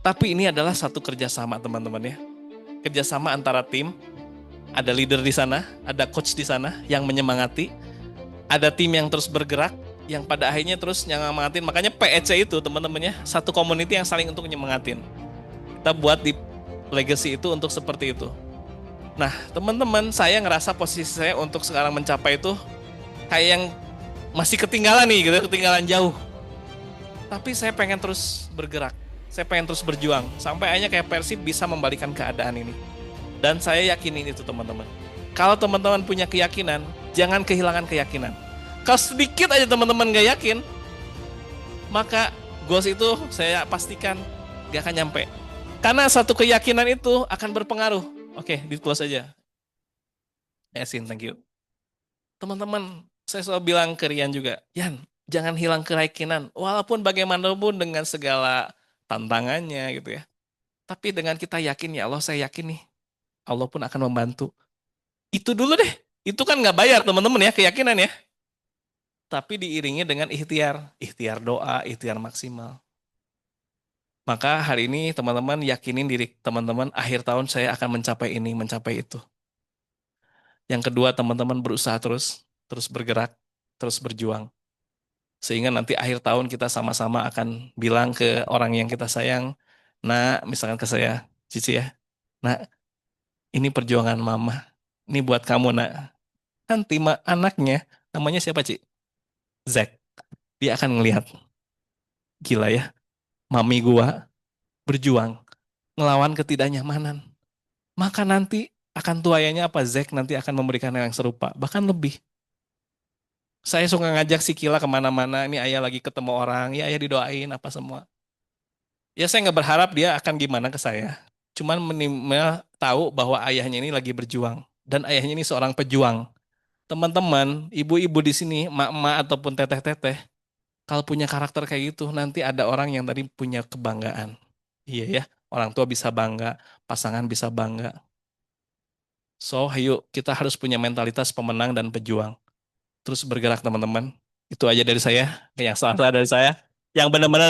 A: Tapi ini adalah satu kerjasama teman-teman ya. Kerjasama antara tim, ada leader di sana, ada coach di sana yang menyemangati, ada tim yang terus bergerak, yang pada akhirnya terus nyemangatin. Makanya PEC itu teman-teman ya, satu community yang saling untuk nyemangatin. Kita buat di Legacy itu untuk seperti itu. Nah, teman-teman, saya ngerasa posisi saya untuk sekarang mencapai itu kayak yang masih ketinggalan nih, gitu, ketinggalan jauh. Tapi saya pengen terus bergerak, saya pengen terus berjuang, sampai akhirnya kayak Persib bisa membalikan keadaan ini. Dan saya yakinin itu teman-teman. Kalau teman-teman punya keyakinan, jangan kehilangan keyakinan. Kalau sedikit aja teman-teman gak yakin, maka goals itu saya pastikan gak akan nyampe. Karena satu keyakinan itu akan berpengaruh. Oke, di close aja. Yasin, thank you. Teman-teman, saya selalu bilang ke Rian juga, Yan, jangan hilang keyakinan. Walaupun bagaimanapun dengan segala tantangannya gitu ya. Tapi dengan kita yakin, ya Allah saya yakin nih, Allah pun akan membantu. Itu dulu deh. Itu kan nggak bayar teman-teman ya, keyakinan ya. Tapi diiringi dengan ikhtiar. Ikhtiar doa, ikhtiar maksimal. Maka hari ini teman-teman yakinin diri teman-teman, akhir tahun saya akan mencapai ini, mencapai itu. Yang kedua, teman-teman berusaha terus bergerak, terus berjuang. Sehingga nanti akhir tahun kita sama-sama akan bilang ke orang yang kita sayang, nah misalkan ke saya, Cici ya, nah ini perjuangan mama, ini buat kamu nak. Nanti anaknya, namanya siapa Ci? Zack. Dia akan ngelihat, gila ya, mami gua berjuang, ngelawan ketidaknyamanan. Maka nanti akan tuayanya apa Zack nanti akan memberikan hal yang serupa, bahkan lebih. Saya suka ngajak si Kila kemana-mana, ini ayah lagi ketemu orang, ya ayah didoain apa semua. Ya saya nggak berharap dia akan gimana ke saya. Cuman minimal tahu bahwa ayahnya ini lagi berjuang. Dan ayahnya ini seorang pejuang. Teman-teman, ibu-ibu di sini, emak-emak ataupun teteh-teteh, kalau punya karakter kayak gitu, nanti ada orang yang tadi punya kebanggaan. Iya ya, orang tua bisa bangga, pasangan bisa bangga. So, ayo kita harus punya mentalitas pemenang dan pejuang. Terus bergerak teman-teman. Itu aja dari saya. Yang salah dari saya. Yang benar-benar